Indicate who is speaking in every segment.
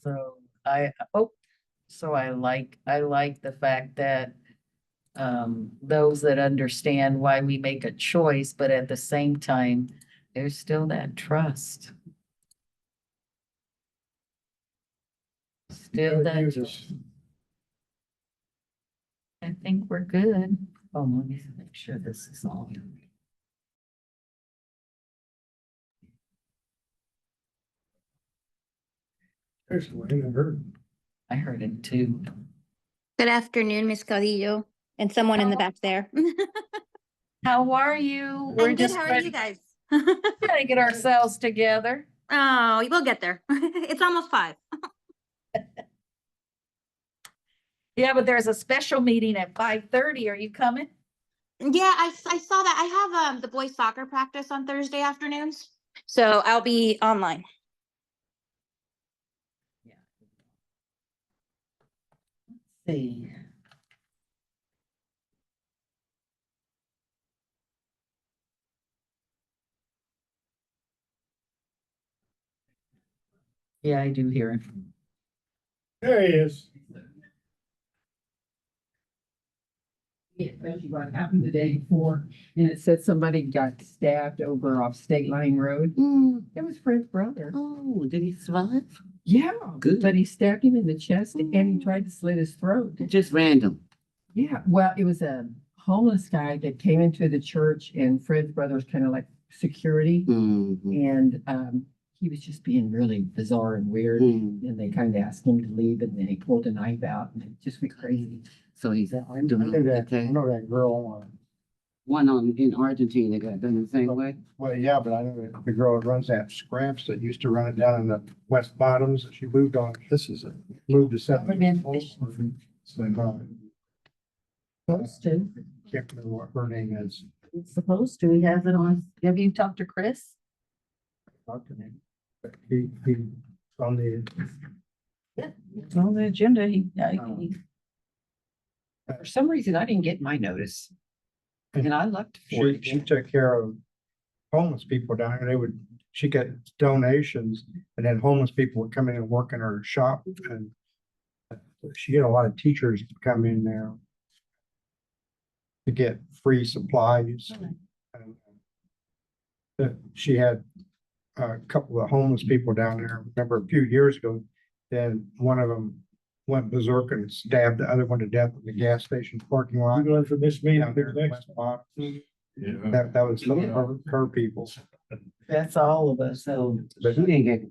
Speaker 1: So I like the fact that those that understand why we make a choice, but at the same time, there's still that trust. Still that. I think we're good. Oh, let me make sure this is all.
Speaker 2: There's one I heard.
Speaker 1: I heard it too.
Speaker 3: Good afternoon, Miss Caudillo, and someone in the back there.
Speaker 1: How are you?
Speaker 3: I'm good. How are you guys?
Speaker 1: Trying to get ourselves together.
Speaker 3: Oh, we'll get there. It's almost 5.
Speaker 1: Yeah, but there's a special meeting at 5:30. Are you coming?
Speaker 3: Yeah, I saw that. I have the boys soccer practice on Thursday afternoons, so I'll be online.
Speaker 1: Let's see. Yeah, I do hear him.
Speaker 2: There he is.
Speaker 4: Yeah, especially what happened the day before, and it said somebody got stabbed over off State Line Road. It was Fred's brother.
Speaker 1: Oh, did he survive?
Speaker 4: Yeah,
Speaker 1: Good.
Speaker 4: but he stabbed him in the chest and he tried to slit his throat.
Speaker 1: Just random.
Speaker 4: Yeah, well, it was a homeless guy that came into the church, and Fred's brother was kind of like security, and he was just being really bizarre and weird. And they kind of asked him to leave, and then he pulled a knife out, and it just went crazy.
Speaker 1: So he's
Speaker 2: I know that girl.
Speaker 1: one in Argentina got done the same way.
Speaker 2: Well, yeah, but I know the girl that runs that Scramps that used to run it down in the West Bottoms. She moved on. This is moved to seven.
Speaker 1: Supposed to.
Speaker 2: Can't remember what her name is.
Speaker 1: He's supposed to. He has it on. Have you talked to Chris?
Speaker 2: Talk to him. But he on the.
Speaker 1: Yeah, it's on the agenda.
Speaker 4: For some reason, I didn't get my notice, and I looked for it.
Speaker 2: She took care of homeless people down there. She got donations, and then homeless people would come in and work in her shop, and she had a lot of teachers come in there to get free supplies. And she had a couple of homeless people down there. I remember a few years ago, then one of them went berserk and stabbed the other one to death in the gas station parking lot.
Speaker 5: Going for this meeting
Speaker 2: Down there in West Bottoms. That was some of her people.
Speaker 1: That's all of us. So.
Speaker 2: But
Speaker 1: He didn't get.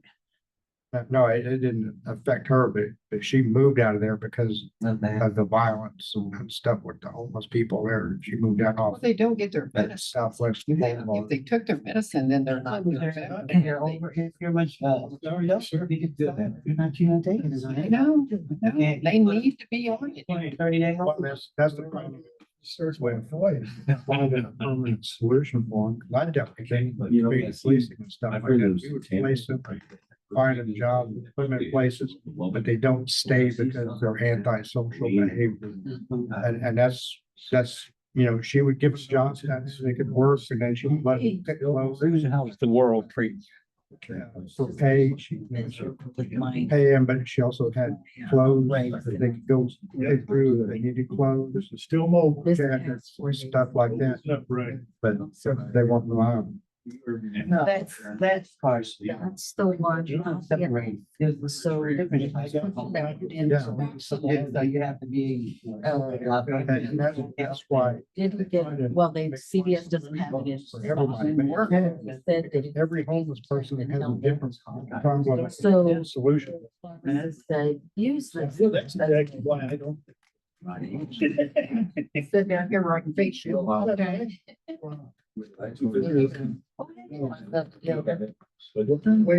Speaker 2: no, it didn't affect her, but she moved out of there because of the violence and stuff with the homeless people there. She moved out
Speaker 4: Well,
Speaker 2: off
Speaker 4: they don't get their
Speaker 2: that
Speaker 4: medicine.
Speaker 2: Southwest.
Speaker 4: If they took their medicine, then they're not.
Speaker 1: You're much.
Speaker 5: No, sir.
Speaker 1: You're not taking it.
Speaker 4: I know, they need to be on it.
Speaker 1: 30 days.
Speaker 2: Well, that's the problem. Search way of voice. Finding a permanent solution for them. I definitely think, but policing and stuff like that. We would place them, find them jobs, put them in places, but they don't stay because they're antisocial behavior. And that's, she would give them jobs that they could work, and then she would let them pick clothes.
Speaker 5: How's the world treat?
Speaker 2: For pay, she pay them, but she also had clothes that they could go pick through if they needed clothes,
Speaker 5: Still mobile.
Speaker 2: jackets, stuff like that.
Speaker 5: Right.
Speaker 2: But they won't allow them.
Speaker 1: No, that's the one. It was so different.
Speaker 4: So you have to be.
Speaker 2: And that's why
Speaker 1: Didn't get, well, CVS doesn't have it in.
Speaker 2: for everybody, but
Speaker 1: Said that
Speaker 2: every homeless person has a different problem,
Speaker 1: So-
Speaker 2: solution.
Speaker 1: Said, use this.
Speaker 5: That's exactly why I don't.
Speaker 4: Sit down here writing face shield all the time.
Speaker 2: Wait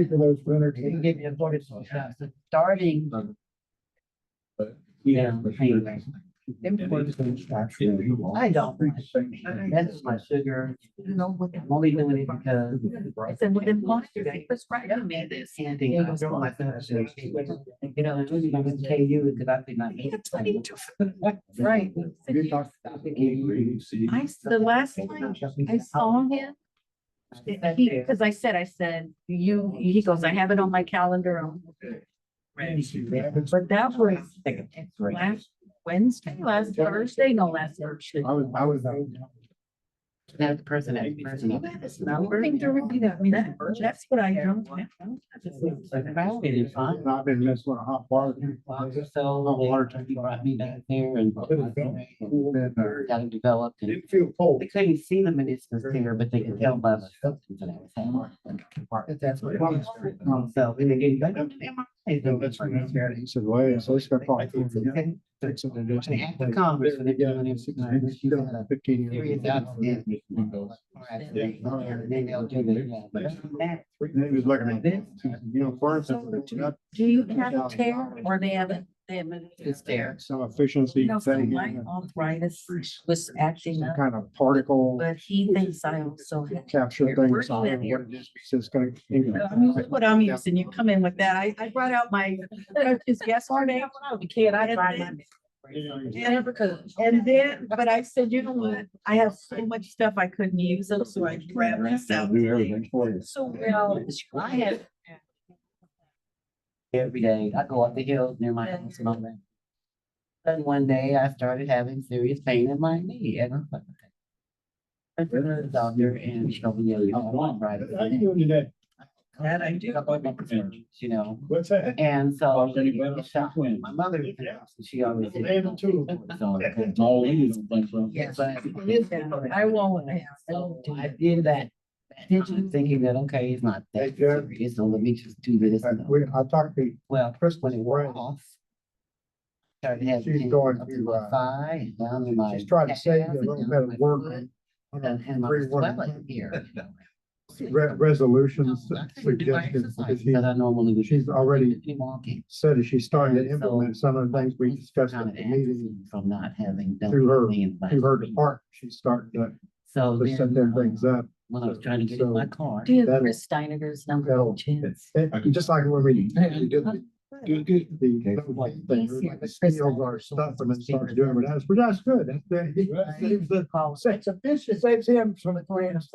Speaker 2: for those winter.
Speaker 1: Can give you a voice. Starting. Yeah. I don't. That's my sugar. I'm only doing it because. I said, well, then why did they prescribe me this? And they goes, well, I thought, you know, I'm going to pay you because I did not. Right. The last time I saw him. Because I said, he goes, I have it on my calendar.
Speaker 4: But that was last Wednesday, last Thursday, no, last Thursday.
Speaker 2: I was.
Speaker 1: That person,
Speaker 4: I think there would be that, that's what I don't.
Speaker 1: It is fine.
Speaker 2: And I've been messing with a hot water.
Speaker 1: So they brought me back there and got it developed and
Speaker 2: Didn't feel cold.
Speaker 1: they couldn't see the meniscus there, but they could tell by the substance that I was having. That's what it was. So when they get back up to the MRI,
Speaker 2: That's right. He said, well, so it's gonna cost.
Speaker 1: An act of Congress for them doing it. You got a
Speaker 2: 15
Speaker 1: serious
Speaker 2: years.
Speaker 1: accident. And then they'll do the, but other than that,
Speaker 2: He was looking at this, you know, first.
Speaker 4: Do you have a tear or they haven't?
Speaker 1: it's there.
Speaker 2: Some efficiency
Speaker 4: You know, so
Speaker 2: thing.
Speaker 4: my arthritis was acting
Speaker 2: Some
Speaker 4: up,
Speaker 2: kind of particle
Speaker 4: but he thinks I also have.
Speaker 2: capture
Speaker 4: Where
Speaker 2: things.
Speaker 4: you
Speaker 2: on
Speaker 4: at
Speaker 2: it,
Speaker 4: here?
Speaker 2: what it is, it's gonna.
Speaker 4: I mean, look what I'm using. You come in with that. I brought out my coach's yesterday. When I was a kid, I tried my. Yeah, because, and then, but I said, you know what? I have so much stuff I couldn't use, so I grabbed myself.
Speaker 5: Do everything for you.
Speaker 4: So, well, I had.
Speaker 1: Every day, I go up the hills near my house and all that. Then one day I started having serious pain in my knee and I'm like. I went to the doctor and she told me, yeah, you have arthritis.
Speaker 5: How you doing today?
Speaker 4: That I do.
Speaker 1: You know,
Speaker 5: What's that?
Speaker 1: and so
Speaker 5: How's anybody?
Speaker 1: my mother, she always.
Speaker 5: Handle too.
Speaker 1: So,
Speaker 5: No, we don't think so.
Speaker 4: Yes.
Speaker 1: but
Speaker 4: I won't.
Speaker 1: so I did that. Thinking that, okay, it's not
Speaker 2: Hey,
Speaker 1: that
Speaker 2: Jeff.
Speaker 1: serious, so let me just do this.
Speaker 2: I talked to
Speaker 1: Well,
Speaker 2: Chris
Speaker 1: when it wore off. Started having
Speaker 2: She's
Speaker 1: pain
Speaker 2: going
Speaker 1: up
Speaker 2: to,
Speaker 1: in my thigh, and down in my.
Speaker 2: she's trying to save
Speaker 1: calf,
Speaker 2: a little
Speaker 1: and
Speaker 2: bit
Speaker 1: down
Speaker 2: of
Speaker 1: my
Speaker 2: work.
Speaker 1: foot,
Speaker 2: on
Speaker 1: And my
Speaker 2: three, one,
Speaker 1: swelling here.
Speaker 2: resolutions
Speaker 1: I couldn't do my
Speaker 2: suggested,
Speaker 1: exercise
Speaker 2: because he
Speaker 1: that I normally would.
Speaker 2: she's
Speaker 1: do.
Speaker 2: already
Speaker 1: Any walking.
Speaker 2: said that she's starting to
Speaker 1: And so
Speaker 2: implement some of the things we discussed
Speaker 1: Kind
Speaker 2: at
Speaker 1: of
Speaker 2: the meeting.
Speaker 1: from not having done.
Speaker 2: Through her-
Speaker 1: anything in the
Speaker 2: To her
Speaker 1: last week.
Speaker 2: department, she's starting
Speaker 1: So
Speaker 2: to set
Speaker 1: then,
Speaker 2: them things up.
Speaker 1: when I was trying to get in my car.
Speaker 4: Do you have
Speaker 2: That'll-
Speaker 4: Chris Steiner's number?
Speaker 2: that'll-
Speaker 4: Chance?
Speaker 2: Just like when we did
Speaker 5: Good, good.
Speaker 2: the steals our stuff and then starts doing it with us, but that's good. Saves it saves him from the plans.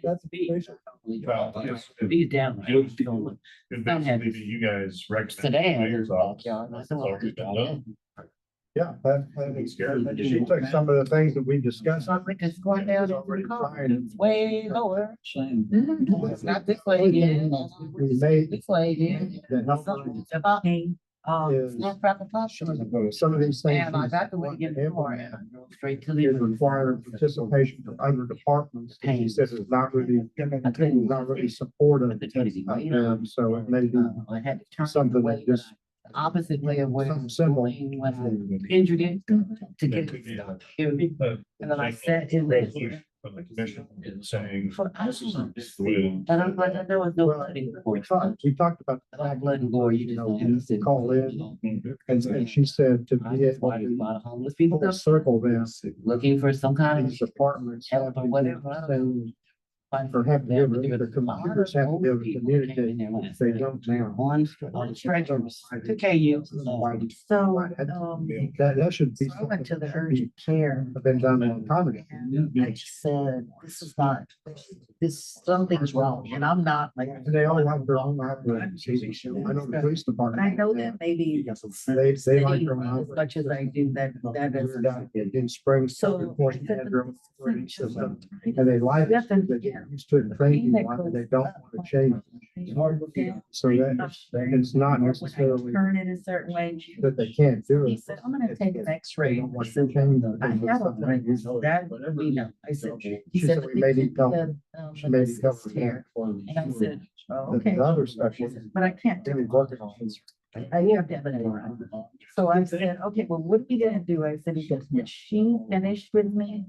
Speaker 2: That's efficient.
Speaker 1: These down.
Speaker 6: Maybe you guys recommend.
Speaker 1: Today, I
Speaker 6: mayor's
Speaker 1: was
Speaker 6: office.
Speaker 1: backyard. I
Speaker 6: That's
Speaker 1: said, well,
Speaker 6: already been done.
Speaker 2: Yeah, she took some of the things that we discussed.
Speaker 1: So I went to squat down over the car and it's way lower.
Speaker 5: Same.
Speaker 1: It's not this way again.
Speaker 2: We made
Speaker 1: This way again.
Speaker 2: that help
Speaker 1: It's about,
Speaker 2: is
Speaker 1: it's not proper posture.
Speaker 2: some of these things.
Speaker 1: And I got the way to get in the car and I drove straight to the.
Speaker 2: It required participation from other departments. And She says it's not really, not really supportive of them, so it may be
Speaker 1: I had to turn
Speaker 2: something
Speaker 1: the way
Speaker 2: that just.
Speaker 1: the opposite way of where I
Speaker 2: Something
Speaker 1: was
Speaker 2: simple.
Speaker 1: going when I injured it to get it stuck here. And then I sat in there.
Speaker 6: From the commission saying.
Speaker 1: For
Speaker 6: this is
Speaker 1: hours.
Speaker 6: just the way to-
Speaker 1: And I'm like, there was no
Speaker 2: Well,
Speaker 1: cutting
Speaker 2: We
Speaker 1: point.
Speaker 2: talked about. the
Speaker 1: Like
Speaker 2: fact
Speaker 1: blood and gore, you just don't have to sit.
Speaker 2: Call in, and she said to
Speaker 1: I
Speaker 2: be
Speaker 1: just
Speaker 2: able
Speaker 1: watched a
Speaker 2: to
Speaker 1: lot of homeless people
Speaker 2: full circle them,
Speaker 1: looking for some kind of
Speaker 2: these departments. have
Speaker 1: help
Speaker 2: to
Speaker 1: or
Speaker 2: do
Speaker 1: whatever. I don't know.
Speaker 2: things. Or have to give it, the computers have to be able to communicate, if they don't now.
Speaker 1: On stretchers to KU.
Speaker 4: So,
Speaker 2: That should be.
Speaker 4: I went to the
Speaker 2: something that
Speaker 4: urgent care.
Speaker 2: Have been done a long time ago.
Speaker 4: And I said, this is not, something's wrong, and I'm not like.
Speaker 2: They all have their own operations. I know the police
Speaker 4: But
Speaker 2: department.
Speaker 4: I know that maybe
Speaker 2: They like their own.
Speaker 4: as much as I do that, that is.
Speaker 2: We're down in spring,
Speaker 4: So-
Speaker 2: so before you had their own operating system, and they like it, they get used to it, and training, and they don't want to change. So that, it's not necessarily
Speaker 4: Turn it a certain way.
Speaker 2: that they can't do
Speaker 4: He
Speaker 2: it.
Speaker 4: said, I'm gonna take an X-ray.
Speaker 2: They don't want to change it.
Speaker 4: I have a brain, that would be no. I said,
Speaker 2: She
Speaker 4: he
Speaker 2: said
Speaker 4: said.
Speaker 2: we may need help. She may need help with
Speaker 4: Tear.
Speaker 2: that.
Speaker 4: And I said, oh,
Speaker 2: The
Speaker 4: okay.
Speaker 2: other stuff,
Speaker 4: He said, but I can't do
Speaker 2: Jimmy
Speaker 4: it.
Speaker 2: working on it.
Speaker 4: I have to have it around. So I said, okay, well, what are we gonna do? I said, because when she finished with me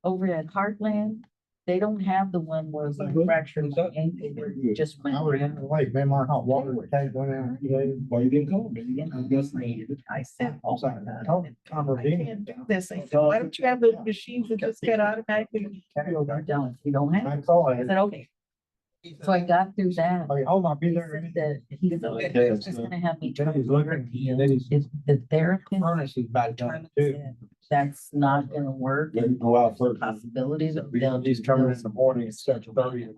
Speaker 4: over at Heartland, they don't have the one where we fractured my ankle, where it just went.
Speaker 2: I would have to like, man, my hot water tank went out today.
Speaker 5: Why you didn't call me?
Speaker 4: I said, oh my God,
Speaker 2: Tom
Speaker 4: I
Speaker 2: Ravine.
Speaker 4: can't do this. I said, why don't you have those machines that just get automatically? You don't have.
Speaker 2: I call
Speaker 4: I
Speaker 2: it.
Speaker 4: said, okay. So I got through that.
Speaker 2: Okay, hold on, be
Speaker 4: He
Speaker 2: there.
Speaker 4: said that he's just gonna have me
Speaker 2: Then
Speaker 4: try
Speaker 2: he's looking, and then he's.
Speaker 4: if the therapist
Speaker 2: Furnace is about done too.
Speaker 4: determines that that's not gonna work.
Speaker 2: Let him go out first.
Speaker 4: Possibility that they'll
Speaker 2: He's coming in the morning at 7:30.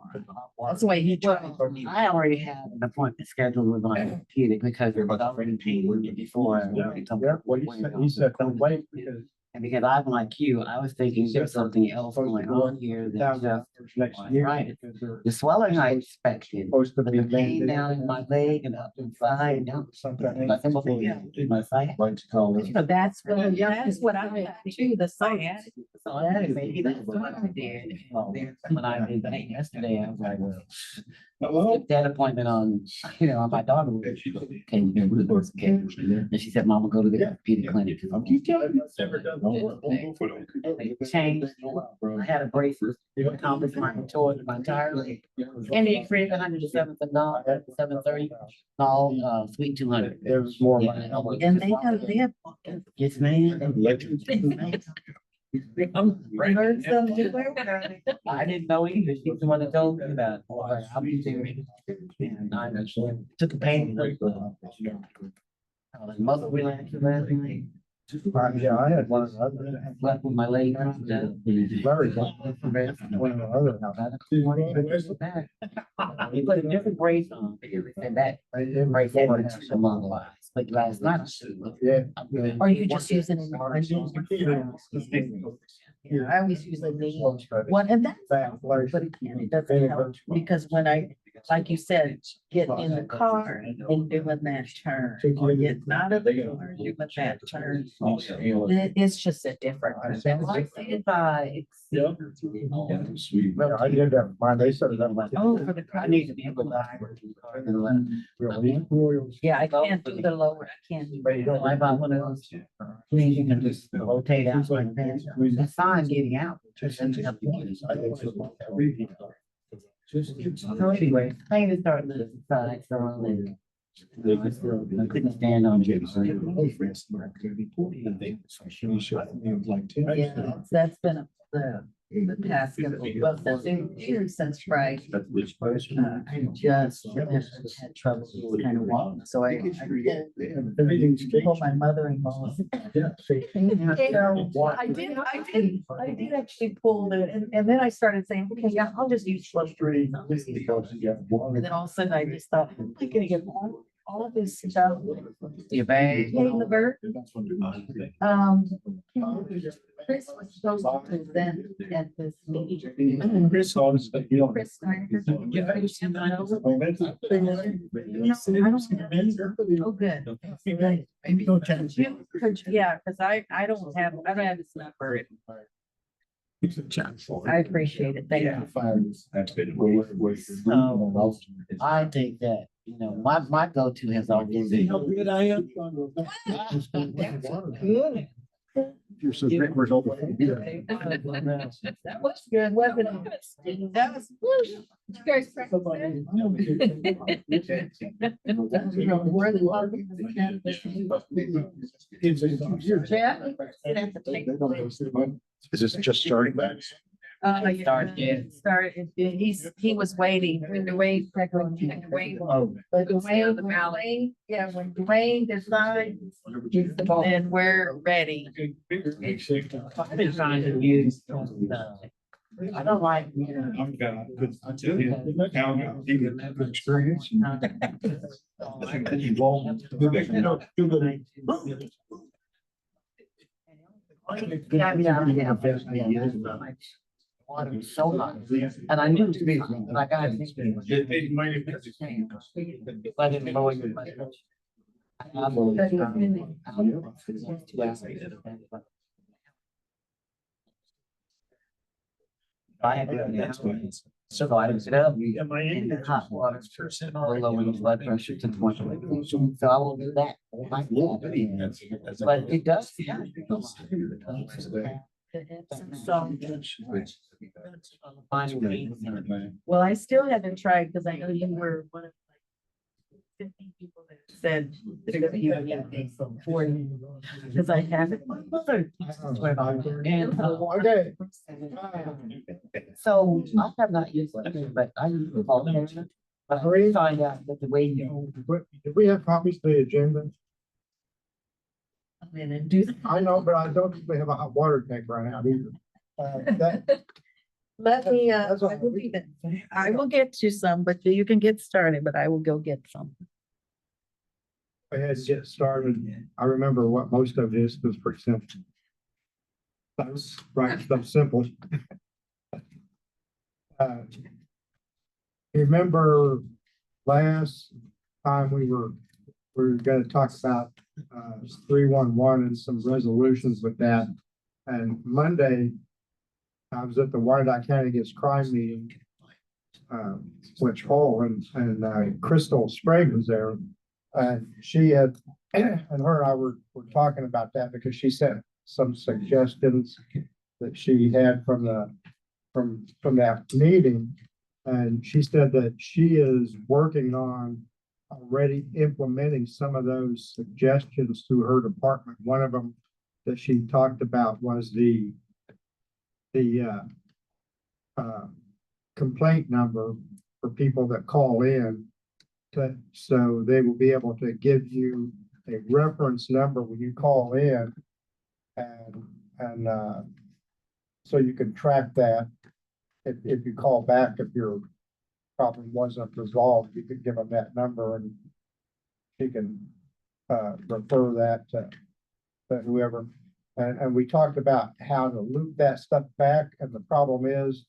Speaker 4: That's the way he tried.
Speaker 1: I already had an appointment scheduled with my orthopedic because it was already paid before.
Speaker 2: Yeah, well, he said, don't wait because.
Speaker 1: And because I'm like you, I was thinking there's something else going on here that just,
Speaker 2: Next year.
Speaker 1: right.
Speaker 2: Because they're
Speaker 1: the swelling I expected,
Speaker 2: supposed to
Speaker 1: but
Speaker 2: be.
Speaker 1: the pain down in my leg and up inside, and down
Speaker 2: Something.
Speaker 1: nothing but in my side.
Speaker 4: So that's what I had too, the science.
Speaker 1: So yeah, maybe that's what I did. When I did that yesterday, I was like, well, skip that appointment on, on my daughter. Came here with the came. And she said, Mama, go to the orthopedic clinic. They changed. I had a bracelet. Accomplished my tour, my entire leg. And they created 107th and all, 730, all, sweet 200.
Speaker 2: There was more.
Speaker 4: And they have.
Speaker 1: Yes, man.
Speaker 4: Learn something new.
Speaker 1: I didn't know either. She's the one that told me about it. I'll be there. And I actually took a pain. Muscle relaxer last night.
Speaker 2: Yeah, I had one of the other.
Speaker 1: Left with my leg.
Speaker 2: Very good. One of the other.
Speaker 1: He put a different brace on. And that brace had been too long. Like last night.
Speaker 2: Yeah.
Speaker 4: Or you just using it? Yeah, I always use the knee one, and that's, but again, it doesn't help, because when I, like you said, getting in the car and doing that turn, or getting out of the car, doing that turn, it's just a different.
Speaker 1: If I
Speaker 2: Yeah, I did that. Mine, they set it up.
Speaker 4: Oh, for the car.
Speaker 1: I need to be able to buy.
Speaker 4: Yeah, I can't do the lower, I can't do.
Speaker 1: But you don't like one of those things, you can just rotate out like that. That's fine getting out. Just help you get it. So anyway, pain is starting to subside, so I'm like, I couldn't stand on it.
Speaker 4: Yeah, that's been the past, well, since Friday. I just had trouble kind of walking, so I told my mother-in-law. I did actually pull it, and then I started saying, okay, yeah, I'll just use slow breathing. And then all of a sudden I just thought, I'm not gonna get all of this stuff.
Speaker 1: Your bag.
Speaker 4: Hey, the bird. Chris was supposed to present at this meeting.
Speaker 2: Chris saw this, you know.
Speaker 4: Chris Steiner.
Speaker 2: Yeah.
Speaker 4: Oh, good.
Speaker 2: Maybe go check.
Speaker 4: Yeah, because I don't have this number. I appreciate it. Thank you.
Speaker 2: That's good.
Speaker 1: I think that, my go-to has always been.
Speaker 2: good I am? You're so great result.
Speaker 4: That was good, wasn't it? That was, woo. You guys practice that?
Speaker 2: Is this just starting back?
Speaker 4: Started, he was waiting, when Dwayne, but Dwayne, yeah, when Dwayne decides, then we're ready.
Speaker 1: I've been trying to use, I don't like,
Speaker 2: I'm gonna, I tell you, experience.
Speaker 1: Water was so hot, and I knew it to be, like I think. I didn't know it was. I had to, so I ended up in the hot water, lowering the blood pressure to 20. So I will do that. But it does.
Speaker 4: Well, I still haven't tried, because I know you were one of Said they're gonna be for you, because I haven't.
Speaker 2: Okay.
Speaker 1: So I have not used it, but I use the volunteer. But I already find out that the way you
Speaker 2: Did we have copies of the agenda?
Speaker 1: come in and do that.
Speaker 2: I know, but I don't think we have a hot water tank right now either. That,
Speaker 7: Let me,
Speaker 2: That's all
Speaker 7: I will
Speaker 2: right.
Speaker 7: leave it. I will get you some, but you can get started, but I will go get some.
Speaker 2: I had to get started. I remember what most of it is, it was pretty simple. That's right, stuff simple. Remember last time we were gonna talk about 311 and some resolutions with that. And Monday, I was at the Wyandotte County Against Crime meeting, which hall, and Crystal Sprague was there. And she had, and her and I were talking about that because she sent some suggestions that she had from that meeting. And she said that she is working on already implementing some of those suggestions through her department. One of them that she talked about was the complaint number for people that call in. So they will be able to give you a reference number when you call in, and so you can track that. If you call back, if your problem wasn't resolved, you could give them that number and you can refer that to whoever. And we talked about how to loop that stuff back, and the problem is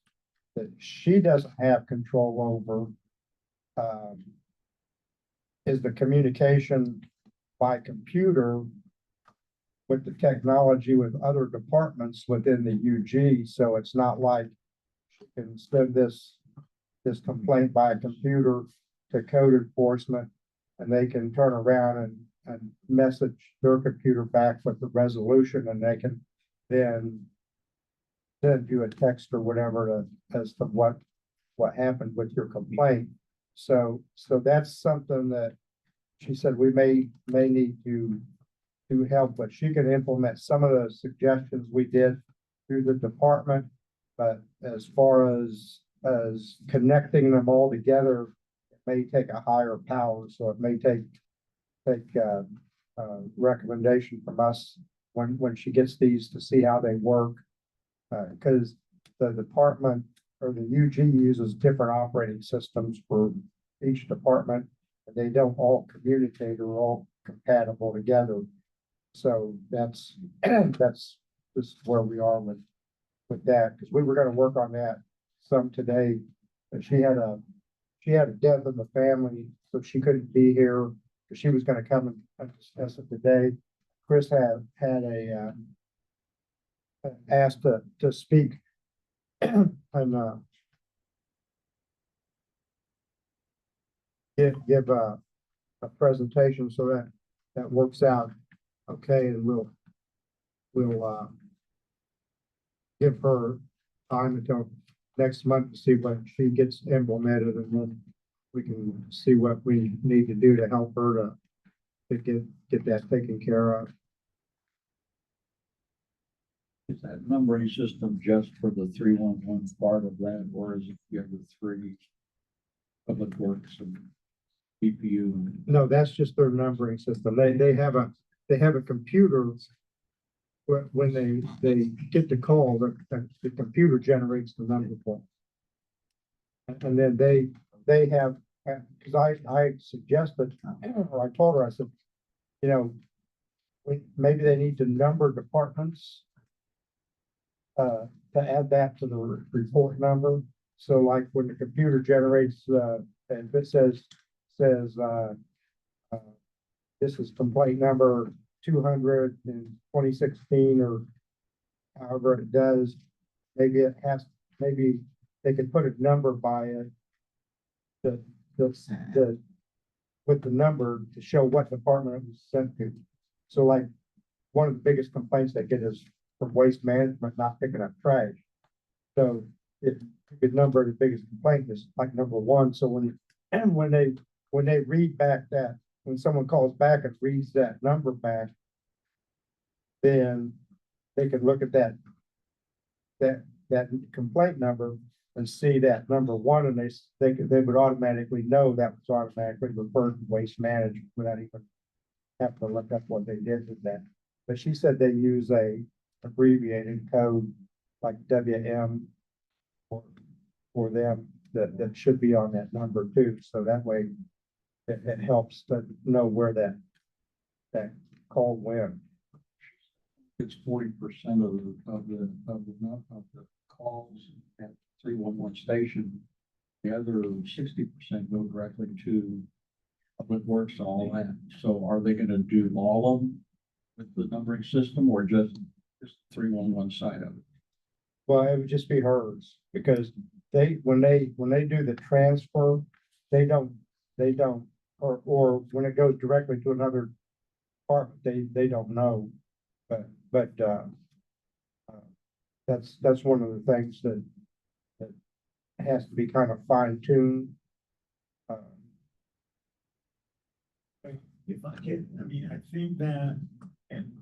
Speaker 2: that she doesn't have control over is the communication by computer with the technology with other departments within the UG. So it's not like she can send this complaint by a computer to code enforcement, and they can turn around and message their computer back with the resolution, and they can then send you a text or whatever as to what happened with your complaint. So that's something that she said we may need to help, but she can implement some of the suggestions we did through the department. But as far as connecting them all together, it may take a higher power. So it may take recommendation from us when she gets these to see how they work. Because the department or the UG uses different operating systems for each department, and they don't all communicate or all compatible together. So that's just where we are with that, because we were going to work on that some today. But she had a death in the family, so she couldn't be here. She was going to come and discuss it today. Chris had asked to speak and give a presentation, so that works out okay, and we'll give her time until next month to see what she gets implemented, and then we can see what we need to do to help her to get that taken care of.
Speaker 5: Is that numbering system just for the 311 part of that, or is it the other three? Public Works and BPU?
Speaker 2: No, that's just their numbering system. They have a computer. When they get the call, the computer generates the number for them. And then they have, because I suggested, or I told her, I said, maybe they need to number departments to add that to the report number. So like when the computer generates, and if it says this is complaint number 200 in 2016, or however it does, maybe they could put a number by it with the number to show what department it was sent to. So like one of the biggest complaints they get is from waste management not picking up trash. So if you could number the biggest complaint is like number 1. So when when they read back that, when someone calls back and reads that number back, then they can look at that complaint number and see that number one, and they would automatically know that was automatically referred to waste management without even having to look up what they did with that. But she said they use a abbreviated code like WM for them that should be on that number too. So that way it helps to know where that call went.
Speaker 5: It's 40% of the calls at 311 station. The other 60% go directly to public works and all that. So are they gonna do all of them with the numbering system or just 311 side of it?
Speaker 2: Well, it would just be hers because when they do the transfer, they don't, or when it goes directly to another department, they don't know. But that's one of the things that has to be kind of fine tuned.
Speaker 8: If I could, I mean, I think that, and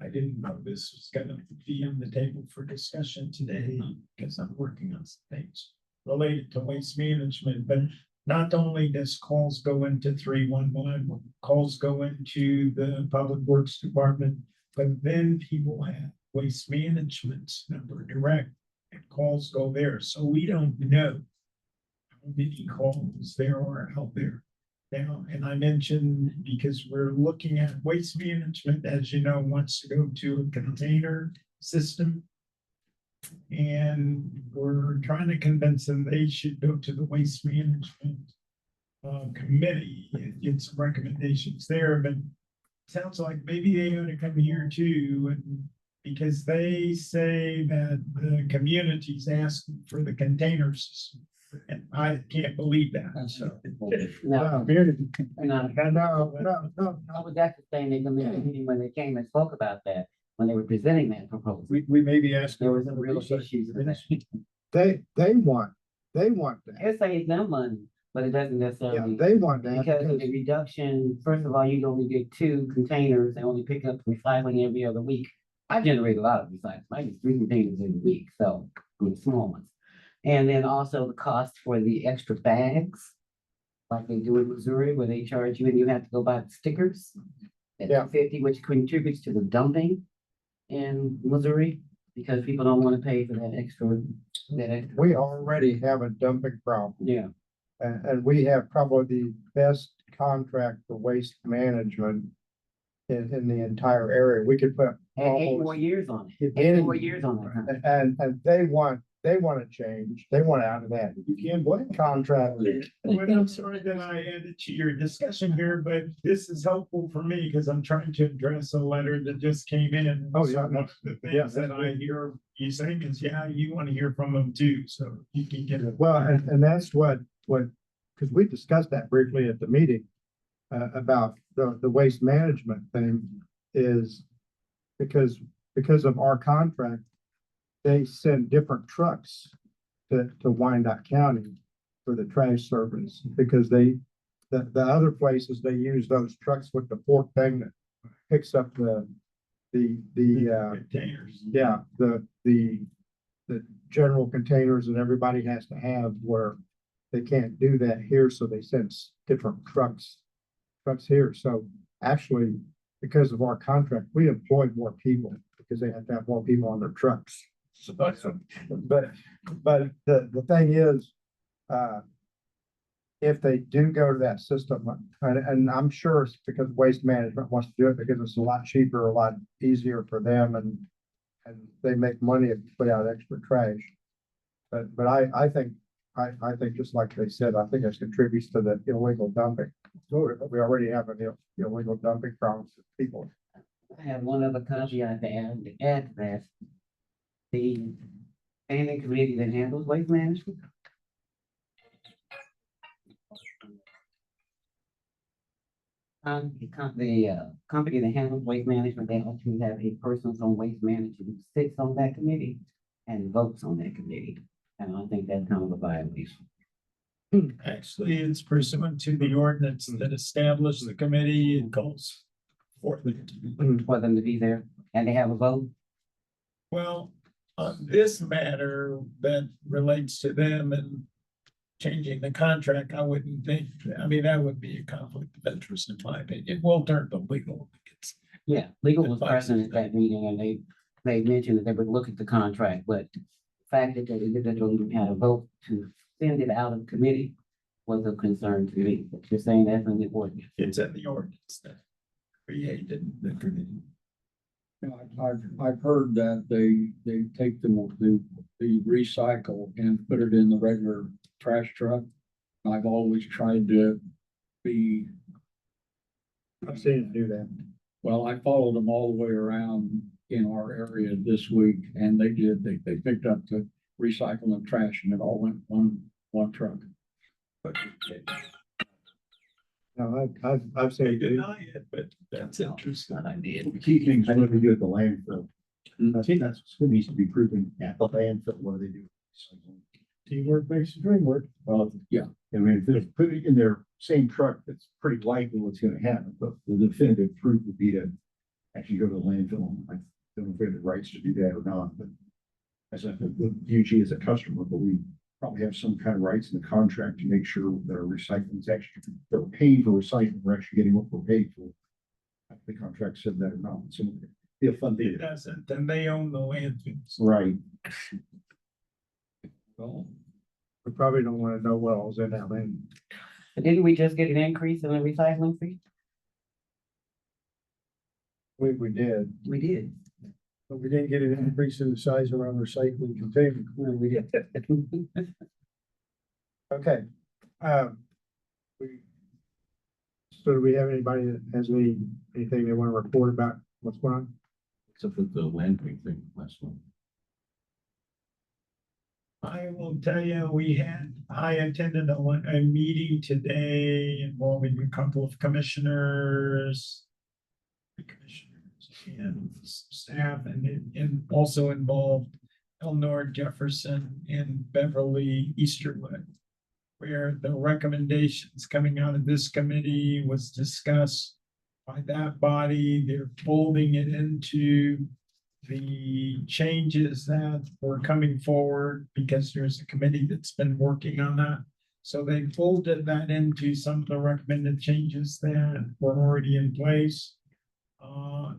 Speaker 8: I didn't know this was gonna be on the table for discussion today, because I'm working on some things related to waste management, but not only does calls go into 311, calls go into the Public Works Department, but then people have waste management number direct, and calls go there, so we don't know how many calls there are out there. Now, and I mentioned, because we're looking at waste management, as you know, wants to go to a container system. And we're trying to convince them they should go to the waste management committee and get some recommendations there, but it sounds like maybe they ought to come here too, and because they say that the community's asking for the container system. And I can't believe that, so.
Speaker 1: No,
Speaker 2: Community.
Speaker 1: no.
Speaker 2: No.
Speaker 1: I was at the thing, they come in when they came and spoke about that, when they were presenting that proposal.
Speaker 2: We may be asking.
Speaker 1: There was some real issues with that.
Speaker 2: They want that.
Speaker 1: It saves them money, but it doesn't
Speaker 2: Yeah,
Speaker 1: necessarily.
Speaker 2: they want that
Speaker 1: Because of
Speaker 2: because,
Speaker 1: the reduction, first of all, you only get 2 containers, they only pick up recycling every other week. I generate a lot of recycling, I get 3 containers every week, so, the small ones. And then also the cost for the extra bags, like they do in Missouri, where they charge you and you have to go buy the stickers. At
Speaker 2: Yeah.
Speaker 1: $2.50, which contributes to the dumping in Missouri, because people don't want to pay for that extra.
Speaker 2: we already have a dumping problem.
Speaker 1: Yeah,
Speaker 2: And we have probably the best contract for waste management in the entire area. We could put
Speaker 1: and 8 more
Speaker 2: almost,
Speaker 1: years on it,
Speaker 2: It
Speaker 1: 8 more
Speaker 2: is.
Speaker 1: years on that.
Speaker 2: and they want to change. They want out of that. You can't blame contract.
Speaker 8: Well, I'm sorry that I added to your discussion here, but this is helpful for me because I'm trying to address a letter that just came in.
Speaker 2: Oh, yeah.
Speaker 8: So one of the
Speaker 2: Yeah,
Speaker 8: things that
Speaker 2: that's
Speaker 8: I hear you saying is, yeah, you want to hear from them too, so you can get it.
Speaker 2: Well, and that's what, because we discussed that briefly at the meeting, about the waste management thing is because of our contract, they send different trucks to Wyandotte County for the trash service because the other places, they use those trucks with the fork thing that picks up the
Speaker 8: Containers.
Speaker 2: yeah, the general containers that everybody has to have, where they can't do that here, so they send different trucks here. So actually, because of our contract, we employ more people because they have to have more people on their trucks. So, but the thing is, if they do go to that system, and I'm sure it's because Waste Management wants to do it because it's a lot cheaper, a lot easier for them, and they make money if you put out extra trash. But I think just like they said, I think it contributes to the illegal dumping. We already have an illegal dumping problem with people.
Speaker 1: I have one other caveat to add to that. The standing committee that handles waste management. The company that handles waste management, they actually have a person from waste management who sits on that committee and votes on that committee. And I think that's kind of a violation.
Speaker 8: Actually, it's pursuant to the ordinance that established the committee. It calls for it to be.
Speaker 1: For them to be there and they have a vote.
Speaker 8: Well, on this matter that relates to them and changing the contract, I wouldn't think, I mean, that would be a conflict of interest in my opinion. We'll turn to legal.
Speaker 1: Yeah, legal was
Speaker 8: Advice.
Speaker 1: present at that meeting and they mentioned that they would look at the contract, but the fact that the individual even had a vote to send it out of committee was a concern to me. But you're saying that's in the ordinance.
Speaker 8: It's in the ordinance that created the committee.
Speaker 5: I've heard that they take the recycle and put it in the regular trash truck. I've always tried to be,
Speaker 2: I've seen it do that.
Speaker 5: well, I followed them all the way around in our area this week and they picked up the recycle and trash and it all went one truck. But
Speaker 2: No, I've seen
Speaker 8: They
Speaker 2: it do.
Speaker 8: deny it, but that's interesting.
Speaker 9: The key thing is what they do at the landfill. I think that's what needs to be proven at the landfill, what do they do?
Speaker 2: Teamwork makes the dream work.
Speaker 9: Well, yeah, I mean, if they put it in their same truck, that's pretty likely what's gonna happen, but the definitive proof would be to actually go to the landfill. I don't know if we have the rights to do that or not, but as a, UG as a customer, but we probably have some kind of rights in the contract to make sure that our recycling is actually, that we're paying for recycling, we're actually getting what we're paid for. The contract said that or not, so it'd be a fun
Speaker 8: It
Speaker 9: thing.
Speaker 8: doesn't, then they own the landfills.
Speaker 9: Right.
Speaker 5: well,
Speaker 2: We probably don't want to know what all's in that land.
Speaker 1: But didn't we just get an increase in the recycling fee?
Speaker 2: We did,
Speaker 1: We did.
Speaker 2: but we didn't get an increase in the size of our recycling container.
Speaker 1: No, we did.
Speaker 2: Okay. We. So do we have anybody that has anything they want to report about what's going on?
Speaker 9: Except for the landfill thing last one.
Speaker 8: I will tell you, I attended a meeting today involving a couple of commissioners. And staff and also involved Elnor Jefferson and Beverly Easterwood. Where the recommendations coming out of this committee was discussed by that body. They're folding it into the changes that were coming forward because there's a committee that's been working on that. So they folded that into some of the recommended changes that were already in place.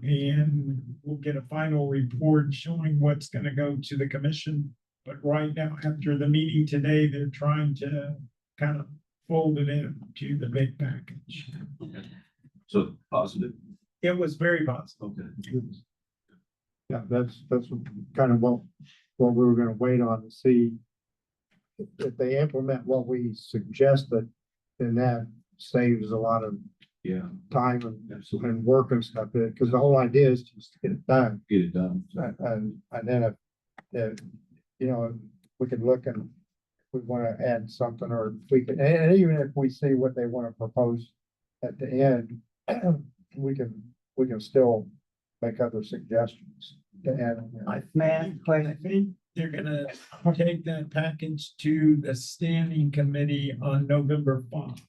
Speaker 8: And we'll get a final report showing what's gonna go to the commission. But right now, after the meeting today, they're trying to kind of fold it into the big package.
Speaker 9: So positive.
Speaker 8: It was very positive.
Speaker 9: Okay.
Speaker 2: Yeah, that's kind of what we were gonna wait on to see. If they implement what we suggested, then that saves a lot of
Speaker 9: Yeah,
Speaker 2: time
Speaker 9: absolutely.
Speaker 2: and work and stuff, because the whole idea is just to get it done.
Speaker 9: Get it done.
Speaker 2: And then if, you know, we could look and we want to add something or we can, and even if we see what they want to propose at the end, we can still make other suggestions to add. on there.
Speaker 8: I think they're gonna take that package to the standing committee on November 5th.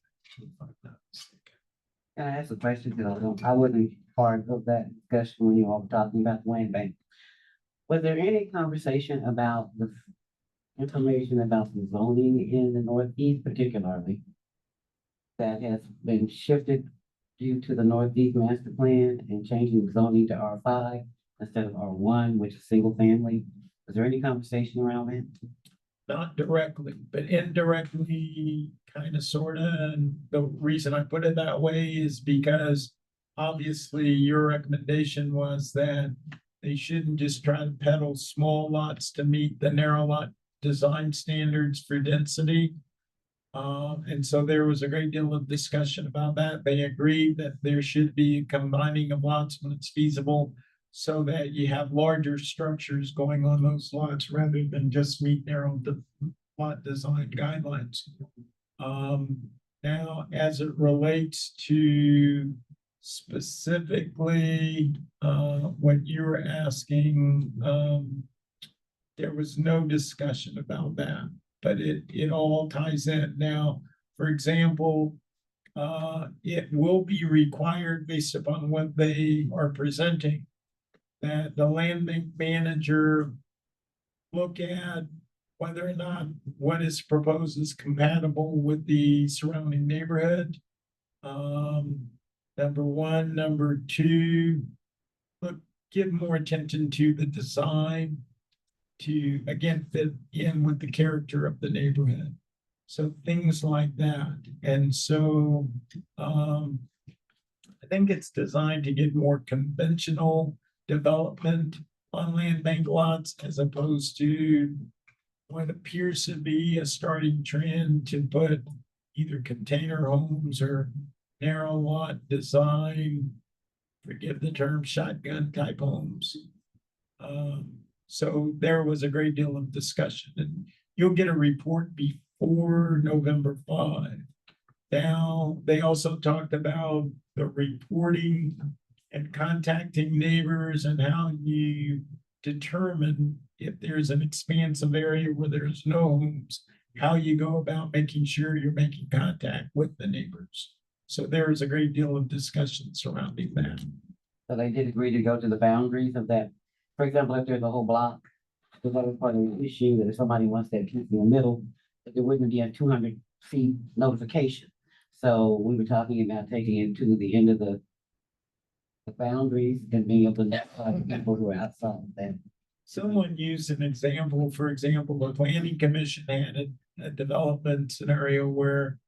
Speaker 1: Can I ask a question? Because I wasn't part of that discussion when you all were talking about the land bank. Was there any conversation about the information about the zoning in the Northeast particularly that has been shifted due to the Northeast master plan and changing the zoning to R5 instead of R1, which is single family? Was there any conversation around that?
Speaker 8: Not directly, but indirectly, kind of, sort of. And the reason I put it that way is because obviously your recommendation was that they shouldn't just try to peddle small lots to meet the narrow lot design standards for density. And so there was a great deal of discussion about that. They agreed that there should be a combining of lots when it's feasible, so that you have larger structures going on those lots rather than just meet narrow lot design guidelines. Now, as it relates to specifically what you were asking, there was no discussion about that. but it all ties in. Now, for example, it will be required based upon what they are presenting, that the land bank manager look at whether or not what is proposed is compatible with the surrounding neighborhood. Number one. Number two, give more attention to the design to, again, fit in with the character of the neighborhood. So things like that. And so I think it's designed to get more conventional development on land bank lots as opposed to what appears to be a starting trend to put either container homes or narrow lot design, forgive the term, shotgun type homes. So there was a great deal of discussion, and you'll get a report before November 5. Now, they also talked about the reporting and contacting neighbors and how you determine if there's an expansive area where there's no homes, how you go about making sure you're making contact with the neighbors. So there is a great deal of discussion surrounding that.
Speaker 1: So they did agree to go to the boundaries of that. For example, if there's a whole block, because that was part of the issue that if somebody wants that in the middle, that there wouldn't be a 200 feet notification. So we were talking about taking it to the end of the boundaries and being able to notify the people who are outside of that.
Speaker 8: Someone used an example, for example, the planning commission had a development scenario where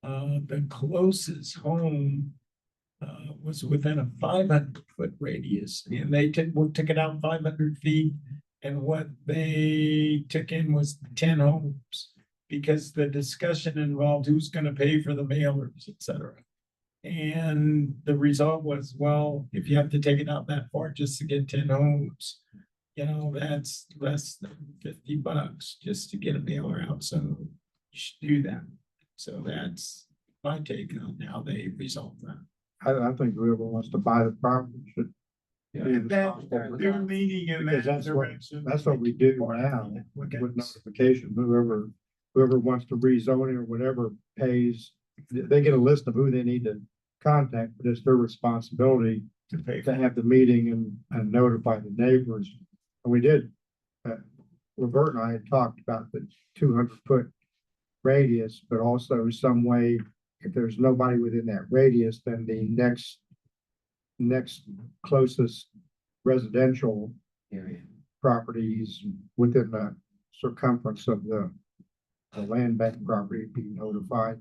Speaker 8: the closest home was within a 500-foot radius, and they took it out 500 feet, and what they took in was 10 homes, because the discussion involved who's going to pay for the mailers, etc. And the result was, well, if you have to take it out that far just to get 10 homes, you know, that's less than $50 just to get a mailer out. So you should do that. So that's my take on how they resolve that.
Speaker 2: I think whoever wants to buy the property should.
Speaker 8: They're leaning in
Speaker 2: Because
Speaker 8: that
Speaker 2: that's what,
Speaker 8: direction.
Speaker 2: that's what we do now with notification. Whoever wants to rezone it or whatever pays, they get a list of who they need to contact, but it's their responsibility to have the meeting and notify the neighbors. And we did, Robert and I had talked about the 200-foot radius, but also some way, if there's nobody within that radius, then the next closest residential
Speaker 1: Area.
Speaker 2: properties within the circumference of the land bank property be notified.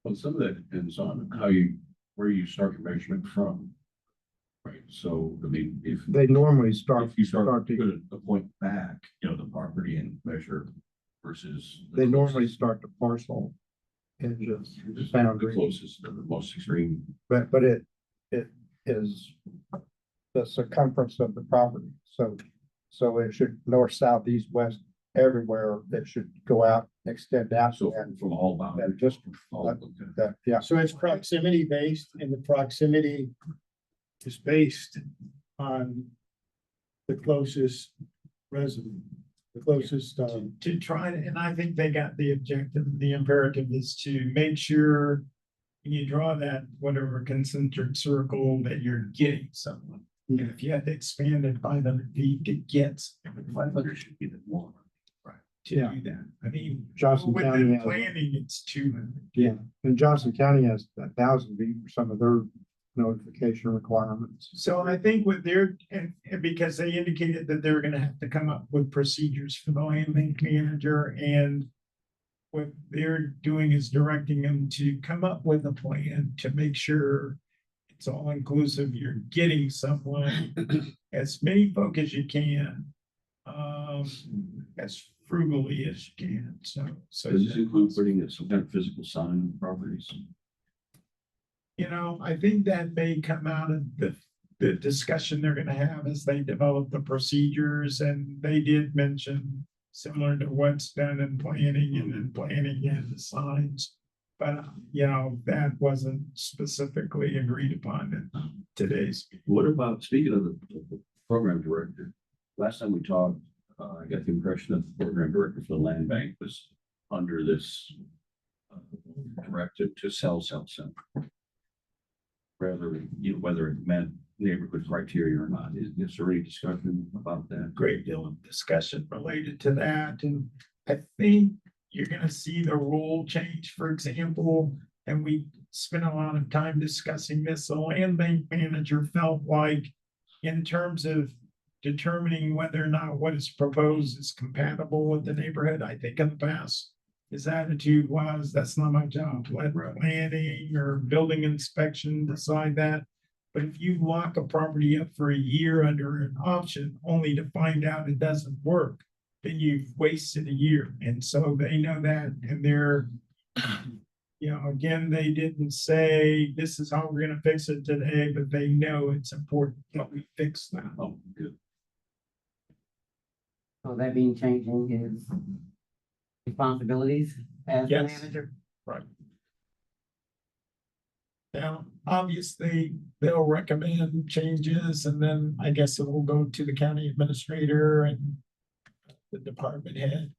Speaker 10: Well, some of that depends on where you start your measurement from. Right, so, I mean, if
Speaker 2: They normally start.
Speaker 10: if you start
Speaker 2: to-
Speaker 10: to a point back, you know, the property and measure versus.
Speaker 2: They normally start the parcel and just
Speaker 10: the
Speaker 2: boundary,
Speaker 10: closest, the most extreme.
Speaker 2: but it is the circumference of the property. So it should north, south, east, west, everywhere. That should go out, extend out.
Speaker 10: So
Speaker 2: and
Speaker 10: from all boundaries.
Speaker 2: that just
Speaker 10: all-
Speaker 2: that, yeah.
Speaker 11: So it's proximity based, and the proximity is based on the closest resident, the closest,
Speaker 8: To try to, and I think they got the objective, the imperative is to make sure when you draw that whatever concentric circle that you're getting someone. And if you had to expand it 500 feet to get, 500 should be the one. Right. To
Speaker 2: Yeah.
Speaker 8: do that. I mean,
Speaker 2: Johnson
Speaker 8: with
Speaker 2: County
Speaker 8: the
Speaker 2: has,
Speaker 8: planning, it's 200.
Speaker 2: yeah, and Johnson County has 1,000 feet for some of their notification requirements.
Speaker 8: So I think what they're, and because they indicated that they're gonna have to come up with procedures for the land bank manager, and what they're doing is directing them to come up with a plan to make sure it's all inclusive. You're getting someone, as many folk as you can, as frugally as you can. So
Speaker 10: Does this include putting some kind of physical sign on the properties?
Speaker 8: you know, I think that may come out of the discussion they're gonna have as they develop the procedures, and they did mention similar to what's done in planning and in planning and the signs. But, you know, that wasn't specifically agreed upon in today's.
Speaker 10: What about, speaking of the program director, last time we talked, I got the impression that the program director for the land bank was under this directed to sell. Rather, you know, whether it met neighborhood criteria or not. Is there any discussion about that?
Speaker 8: Great deal of discussion related to that, and I think you're gonna see the rule change, for example, and we spent a lot of time discussing this. The land bank manager felt like in terms of determining whether or not what is proposed is compatible with the neighborhood, I think in the past, his attitude was, that's not my job. Let planning or building inspection decide that. But if you lock a property up for a year under an option only to find out it doesn't work, then you've wasted a year. And so they know that, and they're, you know, again, they didn't say this is how we're gonna fix it today, but they know it's important that we fix that.
Speaker 10: Oh, good.
Speaker 1: So that mean changing his responsibilities as the
Speaker 8: Yes.
Speaker 1: manager?
Speaker 8: Right. Now, obviously, they'll recommend changes, and then I guess it will go to the county administrator and the department head.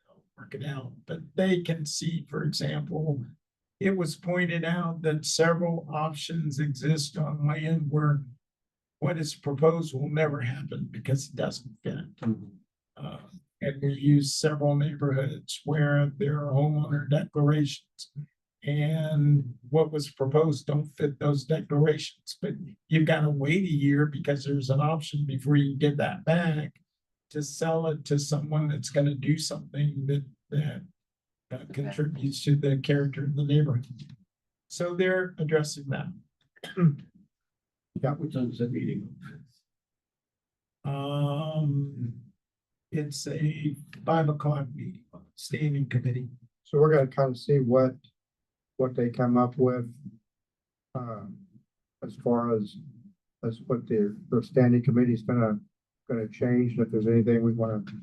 Speaker 8: They'll work it out, but they can see, for example, it was pointed out that several options exist on land where what is proposed will never happen because it doesn't fit. And we use several neighborhoods where there are homeowner declarations. And what was proposed don't fit those declarations, but you've got to wait a year because there's an option before you get that back to sell it to someone that's going to do something that contributes to the character of the neighborhood. So they're addressing that.
Speaker 10: Yeah, which one's the meeting?
Speaker 8: It's a 5 o'clock meeting, standing committee.
Speaker 2: So we're gonna kind of see what they come up with. As far as what their standing committee is gonna change, and if there's anything we want to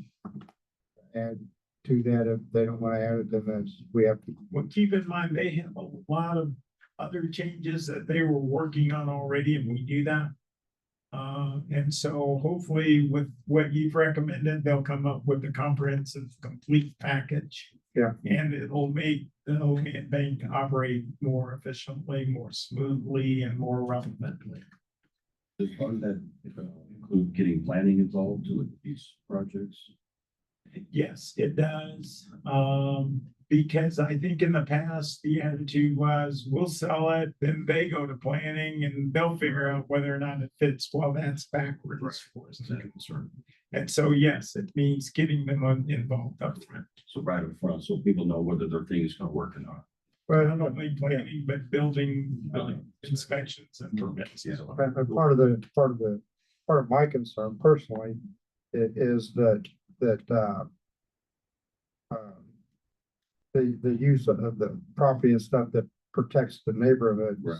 Speaker 2: add to that, if they don't want to add it, then that's, we have to.
Speaker 8: Well, keep in mind, they have a lot of other changes that they were working on already, and we do that. And so hopefully with what you've recommended, they'll come up with a comprehensive, complete package.
Speaker 2: Yeah.
Speaker 8: And it'll make the land bank operate more efficiently, more smoothly, and more relevantly.
Speaker 10: Does part of that include getting planning involved with these projects?
Speaker 8: Yes, it does. Because I think in the past, the attitude was, we'll sell it, then they go to planning and they'll figure out whether or not it fits. Well, that's backwards for us to concern. And so, yes, it means getting them involved up front.
Speaker 10: So right up front, so people know whether their thing is gonna work or not.
Speaker 8: Well, not only planning, but building inspections and permits.
Speaker 10: Yeah.
Speaker 2: And part of my concern personally is that the use of the property and stuff that protects the neighborhood.
Speaker 10: Right.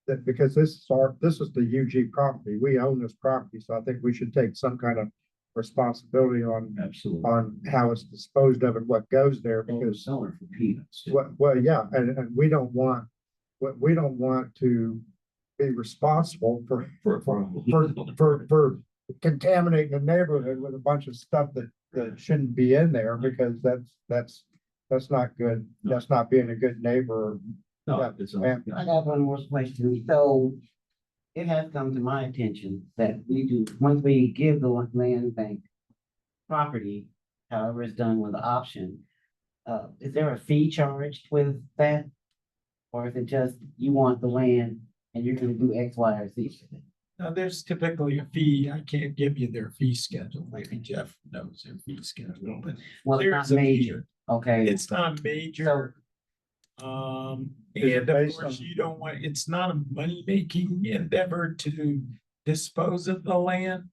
Speaker 2: That because this is the UG property. We own this property, so I think we should take some kind of responsibility on
Speaker 10: Absolutely.
Speaker 2: how it's disposed of and what goes there, because
Speaker 10: Selling for peanuts.
Speaker 2: well, yeah, and we don't want to be responsible for contaminating the neighborhood with a bunch of stuff that shouldn't be in there, because that's not good. That's not being a good neighbor.
Speaker 10: No, it's
Speaker 2: Yeah.
Speaker 1: I got one more question. So it has come to my attention that once we give the land bank property, however it's done with the option, is there a fee charged with that? Or is it just you want the land and you're gonna do X, Y, or Z?
Speaker 8: Now, there's typically a fee. I can't give you their fee schedule. Maybe Jeff knows their fee schedule, but
Speaker 1: Well, it's
Speaker 8: there's
Speaker 1: not
Speaker 8: a fee.
Speaker 1: major. Okay.
Speaker 8: It's not major.
Speaker 2: Is it
Speaker 8: And of
Speaker 2: based
Speaker 8: course,
Speaker 2: on-
Speaker 8: you don't want, it's not a money-making endeavor to dispose of the land.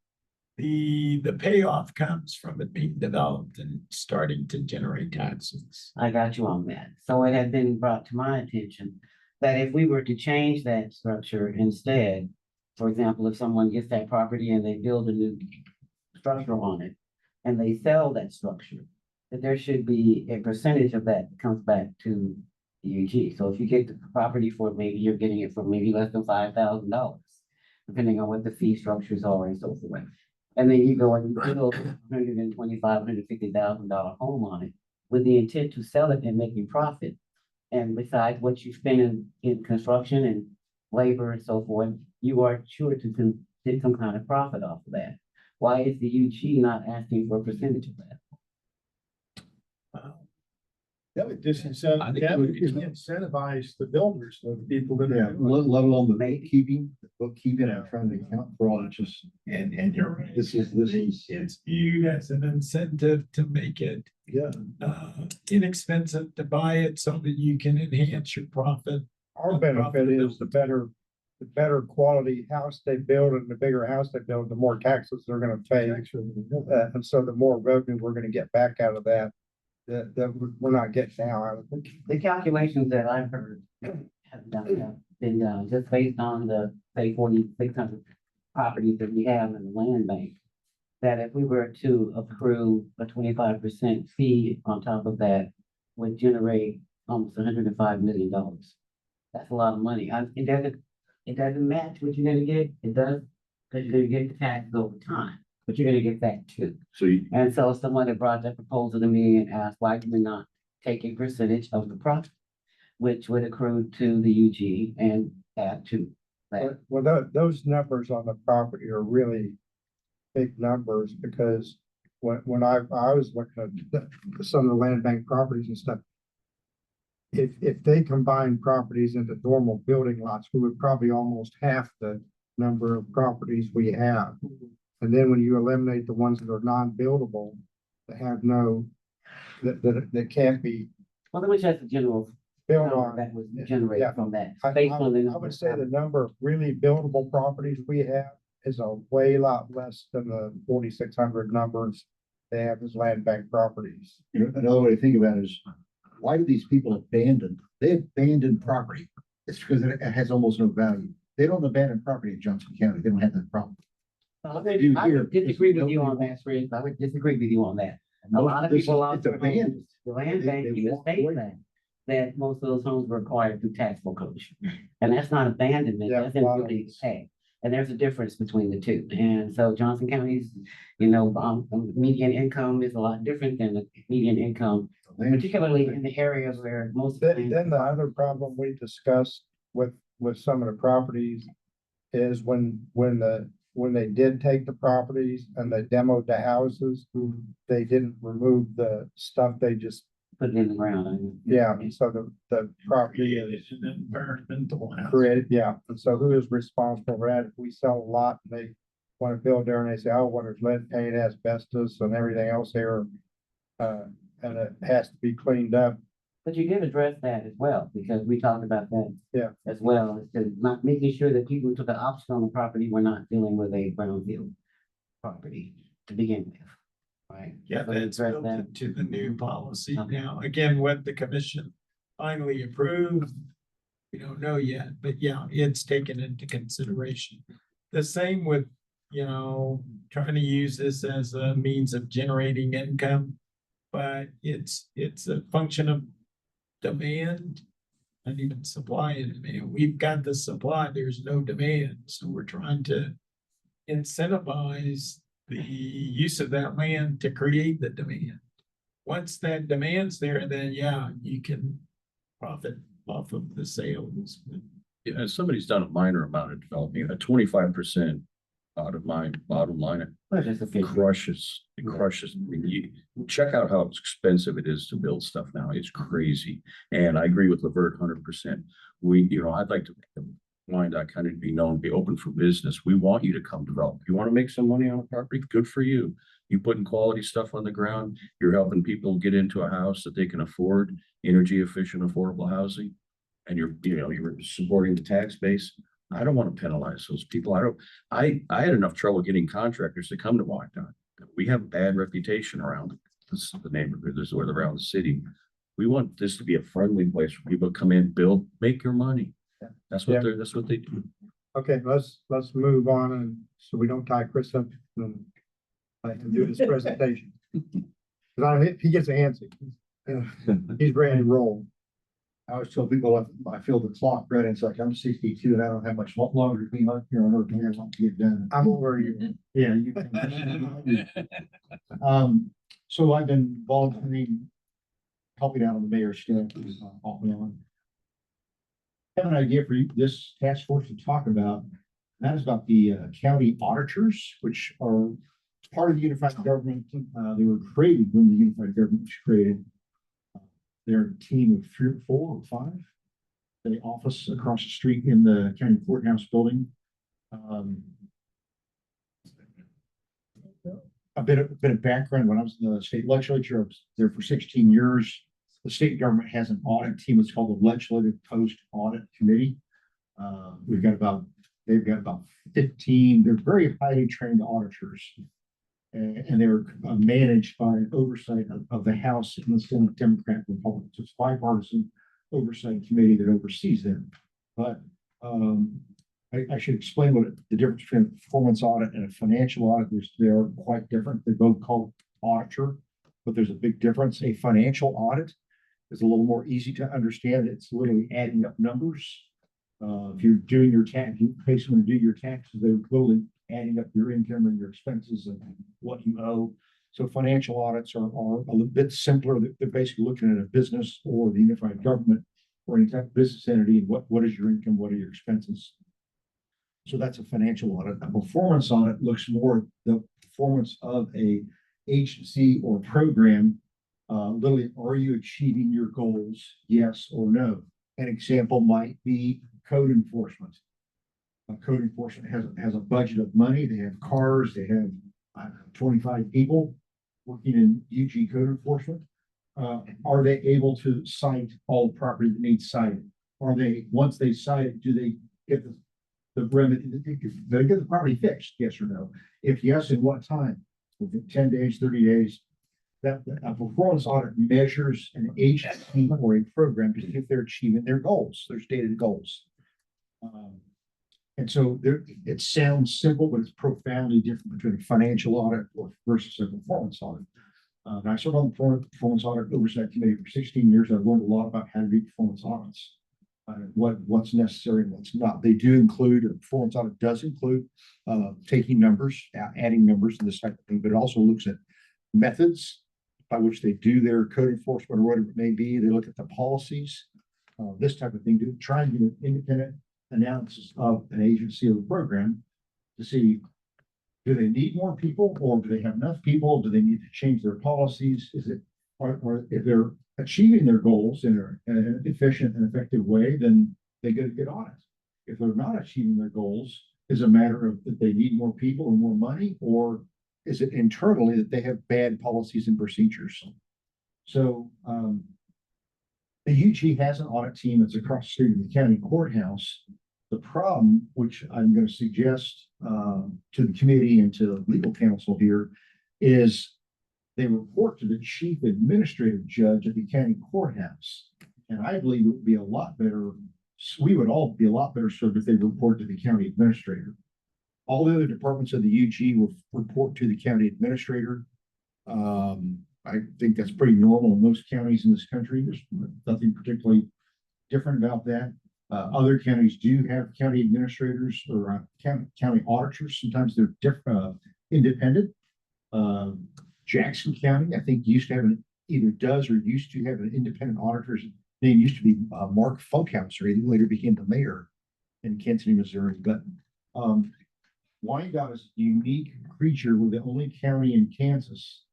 Speaker 8: The payoff comes from it being developed and starting to generate taxes.
Speaker 1: I got you on that. So it had been brought to my attention that if we were to change that structure instead, for example, if someone gets that property and they build a new structure on it and they sell that structure, that there should be a percentage of that comes back to the UG. So if you get the property for maybe you're getting it for maybe less than $5,000, depending on what the fee structures are and so forth. And then you go and you build $125,000, $150,000 home on it with the intent to sell it and making profit. And besides what you spend in construction and labor and so forth, you are sure to get some kind of profit off of that. Why is the UG not asking for a percentage of that?
Speaker 11: That would disincentive, that would incentivize the builders, the people that
Speaker 9: Yeah,
Speaker 11: are.
Speaker 9: let alone the bookkeeping and trying to account for all it just.
Speaker 8: And you're right.
Speaker 9: This is,
Speaker 8: It's viewed as an incentive to make it
Speaker 11: Yeah.
Speaker 8: inexpensive to buy it so that you can enhance your profit.
Speaker 11: Our benefit is the better quality house they build and the bigger house they build, the more taxes they're gonna pay. And so the more revenue we're gonna get back out of that, that we're not getting now out of it.
Speaker 1: The calculations that I've heard have been done just based on the, say, 4,600 properties that we have in the land bank. That if we were to accrue a 25% fee on top of that, would generate almost $105 million. That's a lot of money. It doesn't match what you're gonna get. It does, because you're gonna get the taxes over time, but you're gonna get that too.
Speaker 10: So you,
Speaker 1: And so someone that brought that proposal to me and asked, why do we not take a percentage of the profit, which would accrue to the UG and add to that?
Speaker 11: Well, those numbers on the property are really big numbers because when I was looking at some of the land bank properties and stuff, if they combine properties into normal building lots, we would probably almost half the number of properties we have. And then when you eliminate the ones that are non-buildable, that have no, that can't be
Speaker 1: Well, that was just a general
Speaker 11: built
Speaker 1: number
Speaker 11: on.
Speaker 1: that was generated
Speaker 11: Yeah.
Speaker 1: from that.
Speaker 11: I
Speaker 1: Based on the
Speaker 11: would say the number of really buildable properties we have is a way lot less than the 4,600 numbers they have as land bank properties.
Speaker 9: You know, another way to think about it is, why do these people abandon? They abandon property. It's because it has almost no value. They don't abandon property in Johnson County. They don't have that problem. What they do
Speaker 1: I
Speaker 9: here
Speaker 1: would disagree
Speaker 9: is
Speaker 1: with you on
Speaker 9: nobody
Speaker 1: that, Fred. I would disagree with you on that. A
Speaker 9: Most
Speaker 1: lot of
Speaker 9: of this
Speaker 1: people
Speaker 9: is-
Speaker 1: out
Speaker 9: it's
Speaker 1: there,
Speaker 9: abandoned.
Speaker 1: the land
Speaker 9: They-
Speaker 1: bank
Speaker 9: they
Speaker 1: even
Speaker 9: walk
Speaker 1: states
Speaker 9: away.
Speaker 1: that most of those homes were acquired through tax foreclosure. And that's not abandonment,
Speaker 11: Yeah,
Speaker 1: that's
Speaker 11: a lot of
Speaker 1: inability to pay. And there's a difference between the two. And so Johnson County's, median income is a lot different than the median income, particularly in the areas where most.
Speaker 11: Then the other problem we discussed with some of the properties is when they did take the properties and they demoed the houses, they didn't remove the stuff, they just,
Speaker 1: Put it in the ground.
Speaker 11: and so the property is
Speaker 8: An environmental house.
Speaker 11: created, and so who is responsible for that? If we sell a lot and they want to build there and they say, oh, well, there's lead paint, asbestos and everything else here, and it has to be cleaned up.
Speaker 1: But you did address that as well, because we talked about that.
Speaker 11: Yeah.
Speaker 1: As well, as to not making sure that people who took an option on the property were not dealing with a brownfield property to begin with. Right?
Speaker 8: Yeah,
Speaker 1: So you
Speaker 8: that's
Speaker 1: addressed
Speaker 8: built
Speaker 1: that.
Speaker 8: into the new policy
Speaker 1: Okay.
Speaker 8: now. Again, what the commission finally approved, we don't know yet, but yeah, it's taken into consideration. The same with, trying to use this as a means of generating income. But it's a function of demand and even supply and demand. We've got the supply, there's no demand, so we're trying to incentivize the use of that land to create the demand. Once that demand's there, then you can profit off of the sales.
Speaker 10: yeah, somebody's done a minor amount of developing, at 25% out of my bottom line,
Speaker 1: Well, just a
Speaker 10: it
Speaker 1: few.
Speaker 10: crushes, I mean, you check out how expensive it is to build stuff now. It's crazy. And I agree with Levert 100%. I'd like to Wyandotte kind of be known, be open for business. We want you to come develop. You want to make some money on a property? Good for you. You putting quality stuff on the ground. You're helping people get into a house that they can afford, energy efficient, affordable housing. And you're supporting the tax base. I don't want to penalize those people. I had enough trouble getting contractors to come to Wyandotte. We have a bad reputation around the neighborhood, around the city. We want this to be a friendly place for people to come in, build, make your money. That's what they do.
Speaker 11: Okay, let's move on and so we don't tie Chris up and I can do this presentation. If he gets antsy, he's ready to roll.
Speaker 9: I always tell people, I feel the clock running, it's like I'm 62 and I don't have much longer to be on here on earth, and I want to get done.
Speaker 11: I'm over you.
Speaker 9: Yeah, you. So I've been volunteering, helping out on the mayor's staff, off and on. I have an idea for you, this task force to talk about, and that is about the county auditors, which are part of the unified government. They were created when the unified government was created. They're a team of 3 or 4 or 5. They office across the street in the county courthouse building. A bit of background. When I was in the state legislature, I was there for 16 years. The state government has an audit team. It's called the Legislative Post Audit Committee. They've got about 15. They're very highly trained auditors. And they're managed by an oversight of the House and the Senate Democrat Republicans. It's a bipartisan oversight committee that oversees them. But I should explain what the difference between a performance audit and a financial audit is. They're quite different. They're both called auditor, but there's a big difference. A financial audit is a little more easy to understand. It's literally adding up numbers. If you're doing your tax, you pay someone to do your taxes, they're literally adding up your income and your expenses and what you owe. So financial audits are a little bit simpler. They're basically looking at a business or the unified government or any type of business entity and what is your income, what are your expenses. So that's a financial audit. A performance audit looks more at the performance of a agency or program. Literally, are you achieving your goals? Yes or no. An example might be code enforcement. Code enforcement has a budget of money. They have cars. They have 25 people working in UG code enforcement. Are they able to cite all the property that needs cited? Are they, once they cite it, do they get the remedy? They get the property fixed? Yes or no? If yes, in what time? Within 10 days, 30 days? That a performance audit measures an agency or a program to see if they're achieving their goals, their stated goals. And so it sounds simple, but it's profoundly different between a financial audit versus a performance audit. And I served on the performance audit oversight committee for 16 years. I've learned a lot about how to do performance audits, what's necessary and what's not. They do include, a performance audit does include taking numbers, adding numbers and this type of thing, but it also looks at methods by which they do their code enforcement or whatever it may be. They look at the policies, this type of thing, to try and get an independent analysis of an agency or a program to see, do they need more people or do they have enough people? Do they need to change their policies? Is it, or if they're achieving their goals in an efficient and effective way, then they get a good audit. If they're not achieving their goals, is a matter of that they need more people or more money, or is it internally that they have bad policies and procedures? So the UG has an audit team that's across the street of the county courthouse. The problem, which I'm going to suggest to the committee and to the legal counsel here, is they report to the chief administrative judge at the county courthouse. And I believe it would be a lot better, we would all be a lot better served if they report to the county administrator. All the other departments of the UG will report to the county administrator. I think that's pretty normal in most counties in this country. There's nothing particularly different about that. Other counties do have county administrators or county auditors. Sometimes they're independent. Jackson County, I think, used to have either does or used to have an independent auditor. His name used to be Mark Funkhauser. He later became the mayor in Kansas City, Missouri. But Wyandotte is a unique creature. We're the only county in Kansas.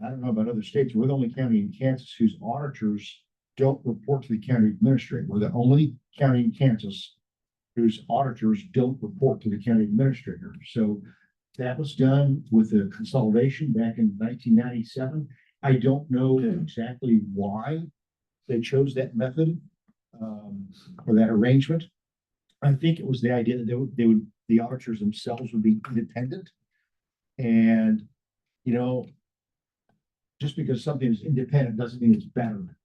Speaker 9: I don't know about other states. We're the only county in Kansas whose auditors don't report to the county administrator. We're the only county in Kansas whose auditors don't report to the county administrator. So that was done with the consolidation back in 1997. I don't know exactly why they chose that method or that arrangement. I think it was the idea that the auditors themselves would be independent. And, you know, just because something is independent doesn't mean it's better.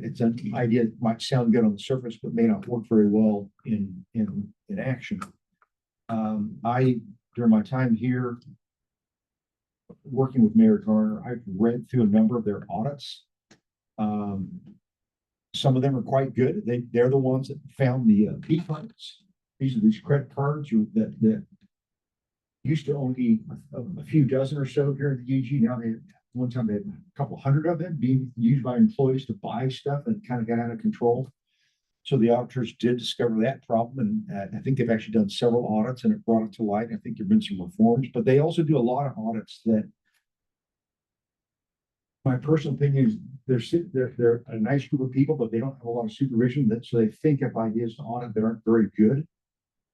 Speaker 9: It's an idea that might sound good on the surface, but may not work very well in action. During my time here, working with Mayor Garner, I've read through a number of their audits. Some of them are quite good. They're the ones that found the P cards. These are these credit cards that used to only a few dozen or so here in the UG. Now one time they had a couple hundred of them being used by employees to buy stuff, and kind of got out of control. So the auditors did discover that problem, and I think they've actually done several audits, and it brought it to light. I think there've been some reforms, but they also do a lot of audits that, my personal opinion is, they're a nice group of people, but they don't have a lot of supervision. So they think of ideas to audit that aren't very good.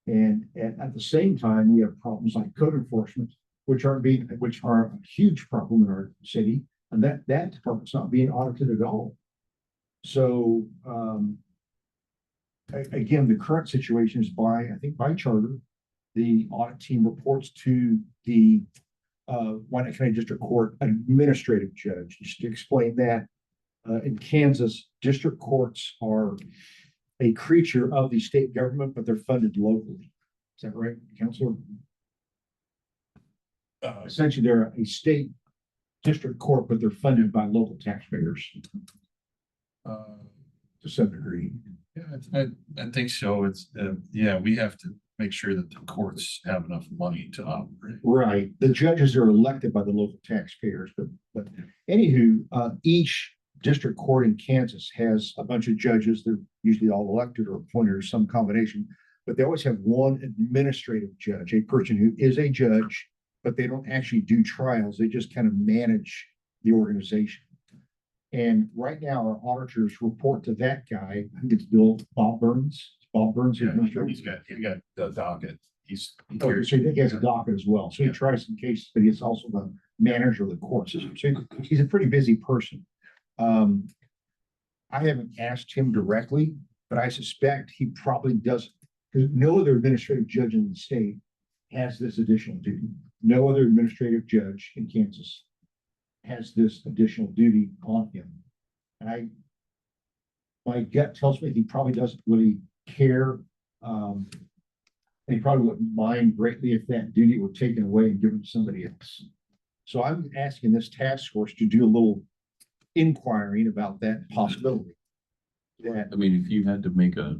Speaker 9: And at the same time, we have problems like code enforcement, which are a huge problem in our city, and that department's not being audited at all. So again, the current situation is I think by charter, the audit team reports to the Wyandotte County District Court administrative judge. Just to explain that, in Kansas, district courts are a creature of the state government, but they're funded locally. Is that right, Counselor? Essentially, they're a state district court, but they're funded by local taxpayers to some degree.
Speaker 6: Yeah, I think so. It's, yeah, we have to make sure that the courts have enough money to operate.
Speaker 9: Right. The judges are elected by the local taxpayers, but anywho, each district court in Kansas has a bunch of judges. They're usually all elected or appointed or some combination, but they always have one administrative judge, a person who is a judge, but they don't actually do trials. They just kind of manage the organization. And right now, our auditors report to that guy. I think it's Bob Burns. Bob Burns.
Speaker 6: Yeah, he got the docket. So
Speaker 9: he has a docket as well. So he tries some cases, but he's also the manager of the court system. So he's a pretty busy person. I haven't asked him directly, but I suspect he probably doesn't, because no other administrative judge in the state has this additional duty. No other administrative judge in Kansas has this additional duty on him. And my gut tells me he probably doesn't really care. And he probably wouldn't mind greatly if that duty were taken away and given to somebody else. So I'm asking this task force to do a little inquiring about that possibility.
Speaker 10: I mean, if you had to make a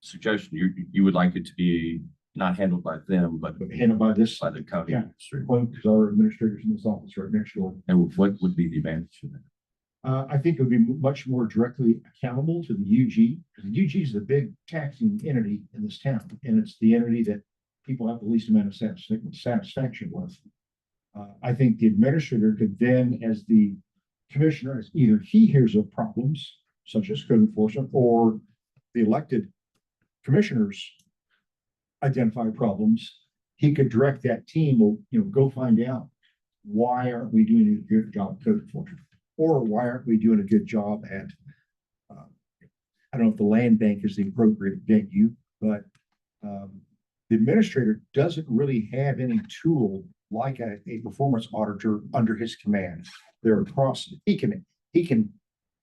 Speaker 10: suggestion, you would like it to be not handled by them, but
Speaker 9: handled by the
Speaker 10: county administrator.
Speaker 9: Because our administrators in this office right next door.
Speaker 10: And what would be the advantage of that?
Speaker 9: I think it would be much more directly accountable to the UG, because the UG is the big taxing entity in this town, and it's the entity that people have the least amount of satisfaction with. I think the administrator could then, as the commissioner, as either he hears of problems such as code enforcement, or the elected commissioners identify problems, he could direct that team, go find out, why aren't we doing a good job of code enforcement? Or why aren't we doing a good job at, I don't know if the land bank is the appropriate venue, but the administrator doesn't really have any tool like a performance auditor under his command. They're across, he can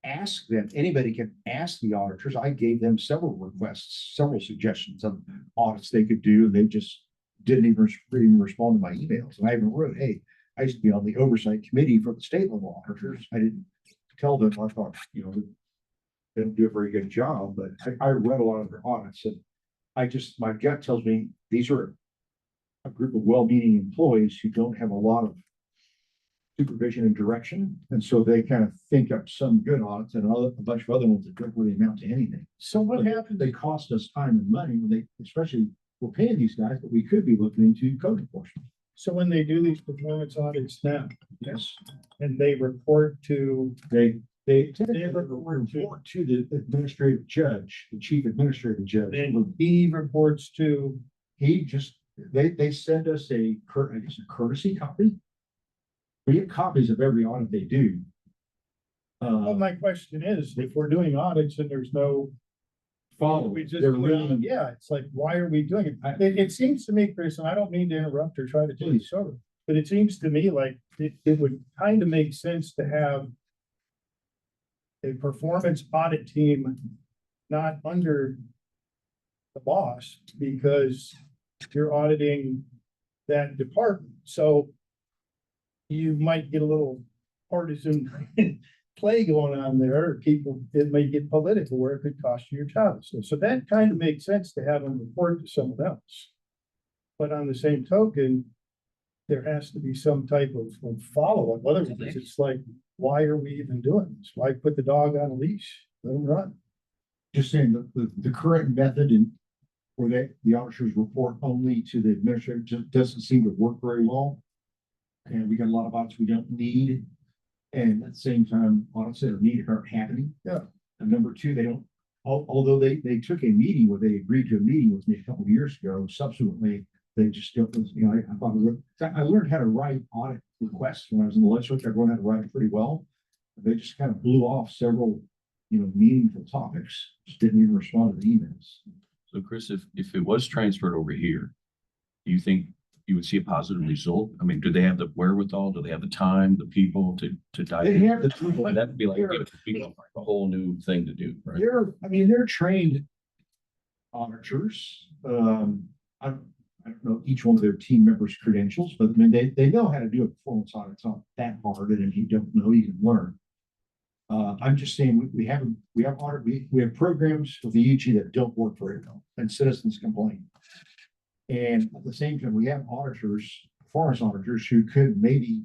Speaker 9: ask them, anybody can ask the auditors. I gave them several requests, several suggestions of audits they could do, and they just didn't even respond to my emails. And I even wrote, hey, I used to be on the oversight committee for the state level auditors. I didn't tell them, I thought, they don't do a very good job, but I read a lot of their audits, and my gut tells me these are a group of well-meaning employees who don't have a lot of supervision and direction. And so they kind of think up some good audits and a bunch of other ones that don't really amount to anything.
Speaker 8: So what happens?
Speaker 9: They cost us time and money when especially we're paying these guys, but we could be looking into code enforcement.
Speaker 8: So when they do these performance audits now,
Speaker 9: Yes.
Speaker 8: and they report to,
Speaker 9: They report to the administrative judge, the chief administrative judge.
Speaker 8: then he reports to,
Speaker 9: They send us a courtesy copy. We get copies of every audit they do.
Speaker 8: well, my question is, if we're doing audits and there's no
Speaker 9: Follow.
Speaker 8: we just,
Speaker 9: They're really,
Speaker 8: yeah, it's like, why are we doing it? It seems to me, Chris, and I don't mean to interrupt or try to take this over, but it seems to me like it would kind of make sense to have a performance audit team not under the boss, because you're auditing that department. So you might get a little partisan
Speaker 2: play going on there, or people, it may get political where it could cost you your job. So that kind of makes sense to have them report to someone else. But on the same token, there has to be some type of follow-up. Otherwise, it's like, why are we even doing this? Why put the dog on a leash? Let him run.
Speaker 9: Just saying that the current method in where the auditors report only to the administrator just doesn't seem to work very well. And we got a lot of audits we don't need. And at the same time, audits that are needed aren't happening.
Speaker 2: Yeah.
Speaker 9: And number two, they don't, although they took a meeting where they agreed to a meeting with me a couple of years ago, subsequently, they just don't, I learned how to write audit requests when I was in the legislature. I learned how to write it pretty well. They just kind of blew off several, meaningful topics, just didn't even respond to the emails.
Speaker 10: So Chris, if it was transferred over here, do you think you would see a positive result? I mean, do they have the wherewithal? Do they have the time, the people to dive
Speaker 9: They
Speaker 10: in?
Speaker 9: have the tool.
Speaker 10: And that'd be like giving people a whole new thing to do, right?
Speaker 9: They're trained auditors. I don't know each one of their team members' credentials, but I mean, they know how to do a performance audit. It's not that hard, and if you don't know, you can learn. I'm just saying we have programs with the UG that don't work very well, and citizens complain. And at the same time, we have auditors, performance auditors, who could maybe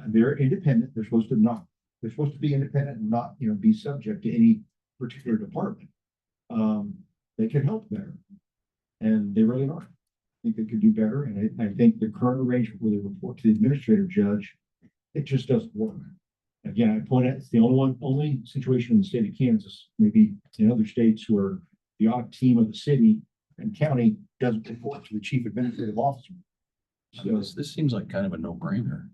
Speaker 9: they're independent. They're supposed to be independent and not be subject to any particular department. They can help better, and they really are. I think they could do better, and I think the current arrangement where they report to the administrator judge, it just doesn't work. Again, I point out it's the only situation in the state of Kansas, maybe in other states, where the audit team of the city and county doesn't report to the chief administrative officer. So
Speaker 10: This seems like kind of a no-brainer.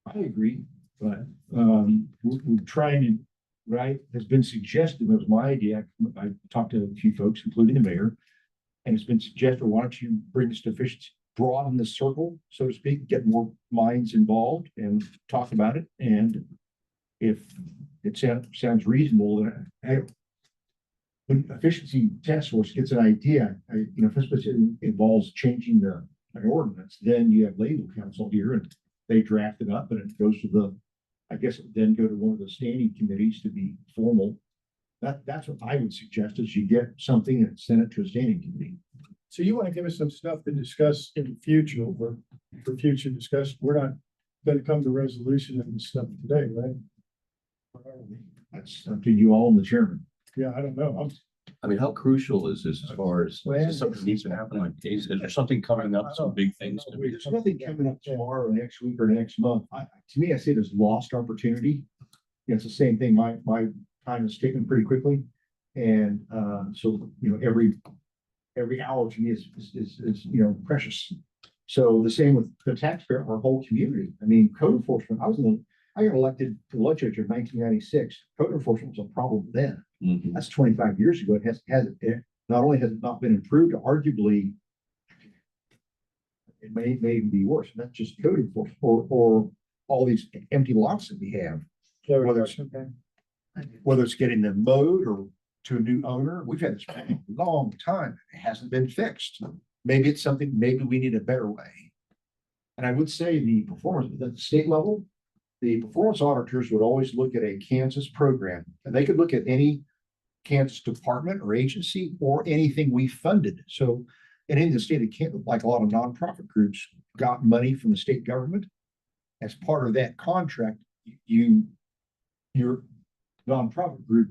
Speaker 9: I agree, but we're trying to, right, has been suggested, it was my idea. I talked to a few folks, including the mayor, and it's been suggested, why don't you bring this to efficiency, broaden the circle, so to speak, get more minds involved and talk about it. And if it sounds reasonable, then when efficiency task force gets an idea, if this involves changing an ordinance, then you have legal counsel here and they draft it up and it goes to I guess it then go to one of the standing committees to be formal. That's what I would suggest, is you get something and send it to a standing committee.
Speaker 2: So you want to give us some stuff to discuss in the future, or for future discussion? We're not going to come to resolution of this stuff today, right?
Speaker 9: That's up to you all and the chairman.
Speaker 2: Yeah, I don't know.
Speaker 10: I mean, how crucial is this as far as something needs to happen like is there something coming up, some big things?
Speaker 9: There's nothing coming up tomorrow, or next week, or next month. To me, I see it as lost opportunity. It's the same thing. My time is taken pretty quickly. And so, every hour to me is precious. So the same with the taxpayer, our whole community. I mean, code enforcement, I got elected to the legislature in 1996. Code enforcement was a problem then.
Speaker 10: Mhm.
Speaker 9: That's 25 years ago. It not only has it not been improved, arguably it may even be worse. And that's just code enforcement or all these empty lots that we have. Whether it's getting them mowed or to a new owner, we've had this for a long time. It hasn't been fixed. Maybe it's something, maybe we need a better way. And I would say the performance at the state level, the performance auditors would always look at a Kansas program, and they could look at any Kansas department or agency or anything we funded. So, and in the state of Kansas, like a lot of nonprofit groups got money from the state government. As part of that contract, your nonprofit group,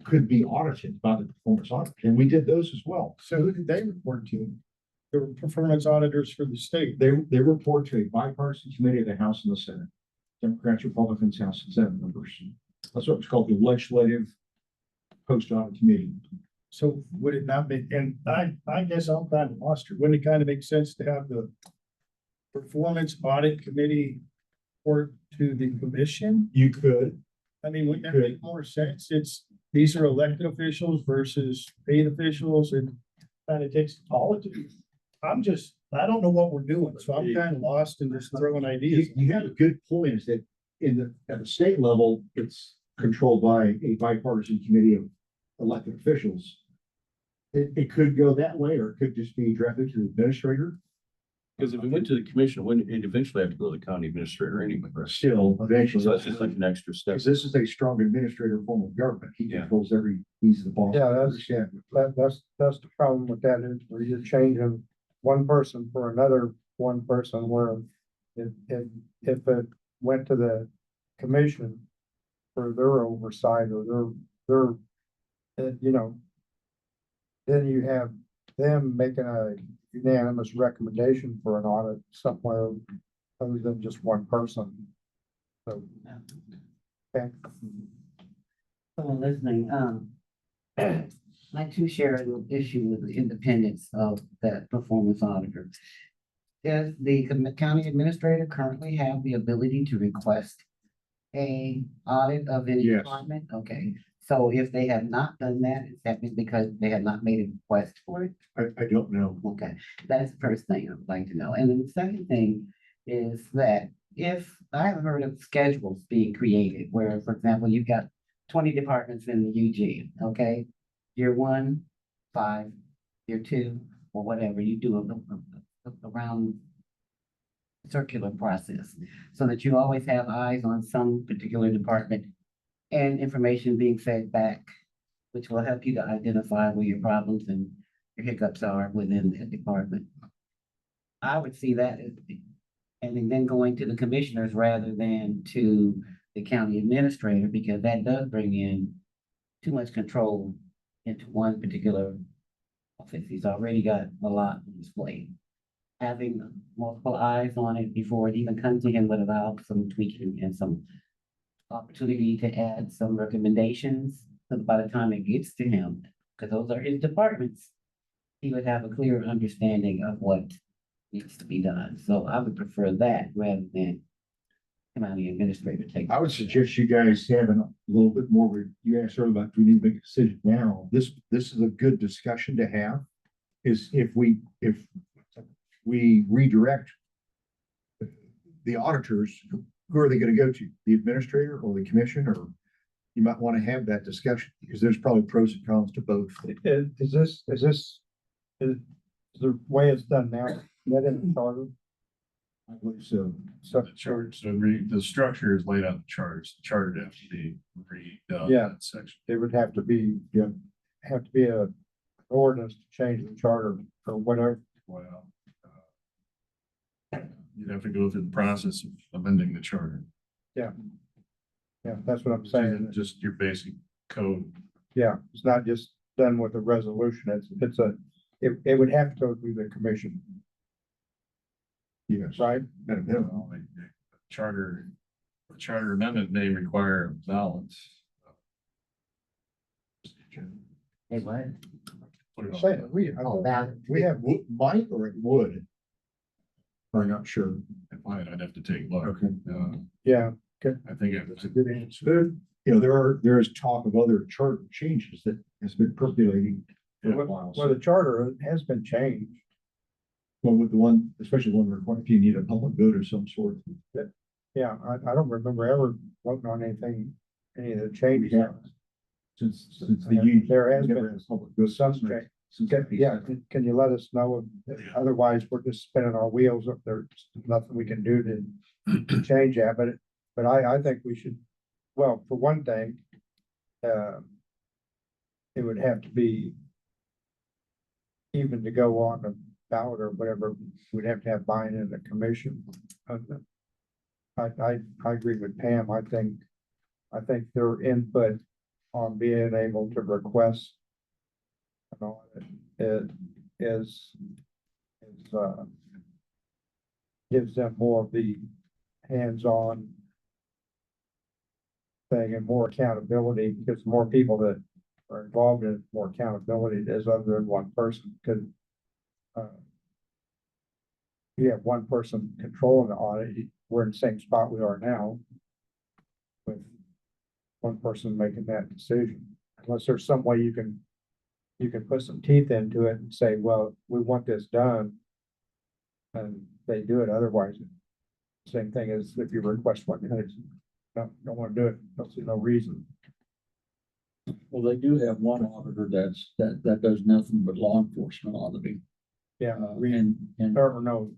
Speaker 9: could be audited by the performance auditors, and we did those as well.
Speaker 2: So who did they report to? They were performance auditors for the state.
Speaker 9: They report to a bipartisan committee of the House and the Senate, Democrats, Republicans, House and Senate members. That's what was called the Legislative Post-Audit Committee.
Speaker 2: So would it not be, and I guess I'm kind of lost here. Wouldn't it kind of make sense to have the performance audit committee report to the commission?
Speaker 9: You could.
Speaker 2: I mean, wouldn't that make more sense? These are elected officials versus paid officials, and kind of takes politics. I don't know what we're doing, so I'm kind of lost in just throwing ideas.
Speaker 9: You have a good point, is that at the state level, it's controlled by a bipartisan committee of elected officials. It could go that way, or it could just be directly to the administrator.
Speaker 10: Because if it went to the commission, wouldn't it eventually have to go to the county administrator anyway, right?
Speaker 9: Still, eventually.
Speaker 10: So that's just like an extra step.
Speaker 9: Because this is a strong administrator form of government. He
Speaker 10: Yeah.
Speaker 9: controls he's the boss.
Speaker 11: Yeah, that's the problem with that is where you're changing one person for another one person where if it went to the commission for their oversight or you know, then you have them making a unanimous recommendation for an audit somewhere other than just one person. So, okay.
Speaker 1: Someone listening, I too share an issue with the independence of that performance auditor. Does the county administrator currently have the ability to request a audit of any
Speaker 9: Yes.
Speaker 1: department? Okay, so if they have not done that, is that because they have not made a request for it?
Speaker 9: I don't know.
Speaker 1: Okay, that's the first thing I would like to know. And then the second thing is that if I have heard of schedules being created where, for example, you've got 20 departments in the UG, okay? Year 1, 5, year 2, or whatever, you do around circular process so that you always have eyes on some particular department and information being fed back, which will help you to identify where your problems and your hiccups are within the department. I would see that as, and then going to the commissioners rather than to the county administrator, because that does bring in too much control into one particular office. He's already got a lot on his plate. Having multiple eyes on it before it even comes to him would allow some tweaking and some opportunity to add some recommendations. So by the time it gets to him, because those are his departments, he would have a clear understanding of what needs to be done. So I would prefer that rather than county administrator take.
Speaker 9: I would suggest you guys having a little bit more, you asked earlier about, do we need to make a decision now? This is a good discussion to have. Is if we redirect the auditors, who are they gonna go to? The administrator or the commission, or you might want to have that discussion because there's probably pros and cons to both.
Speaker 11: Is the way it's done now, that in the charter?
Speaker 9: I believe so.
Speaker 11: So,
Speaker 6: The charge, so the structure is laid out in the charters, the charter would have to be redone.
Speaker 11: Yeah.
Speaker 6: That section.
Speaker 11: it would have to be a ordinance to change the charter or whatever.
Speaker 6: Well, you'd have to go through the process of amending the charter.
Speaker 11: Yeah, that's what I'm saying.
Speaker 6: Just your basic code.
Speaker 11: Yeah, it's not just done with a resolution. It would have to go through the commission,
Speaker 9: Yes.
Speaker 11: right?
Speaker 9: At a minimum.
Speaker 6: Well, the charter amendment may require balance.
Speaker 1: Hey, what?
Speaker 6: Put it on.
Speaker 11: Say, we have,
Speaker 9: Might or it would. I'm not sure.
Speaker 6: If I'd have to take a look.
Speaker 9: Okay.
Speaker 11: yeah,
Speaker 6: I think
Speaker 9: That's a good answer. You know, there is talk of other charter changes that has been percolating for a while.
Speaker 11: well, the charter has been changed.
Speaker 9: Well, with the one, especially one required, if you need a public vote of some sort.
Speaker 11: Yeah, I don't remember ever voting on any of the changes.
Speaker 9: We have. Since the union.
Speaker 11: There has
Speaker 9: never
Speaker 11: been
Speaker 9: had a public vote
Speaker 11: some
Speaker 9: since-
Speaker 11: change.
Speaker 9: since
Speaker 11: Yeah, can you let us know? Otherwise, we're just spinning our wheels up there. There's nothing we can do to change that, but I think we should, well, for one thing, it would have to be even to go on the ballot or whatever, we'd have to have buy-in in the commission. I agree with Pam. I think their input on being able to request an audit gives them more of the hands-on thing and more accountability, because more people that are involved in it, more accountability it is other than one person, because you have one person controlling the audit, we're in the same spot we are now with one person making that decision. Unless there's some way you can put some teeth into it and say, well, we want this done. And they do it, otherwise, same thing as if you request one, don't want to do it, don't see no reason.
Speaker 5: Well, they do have one auditor that does nothing but law enforcement auditing.
Speaker 11: Yeah,
Speaker 5: And
Speaker 11: or no,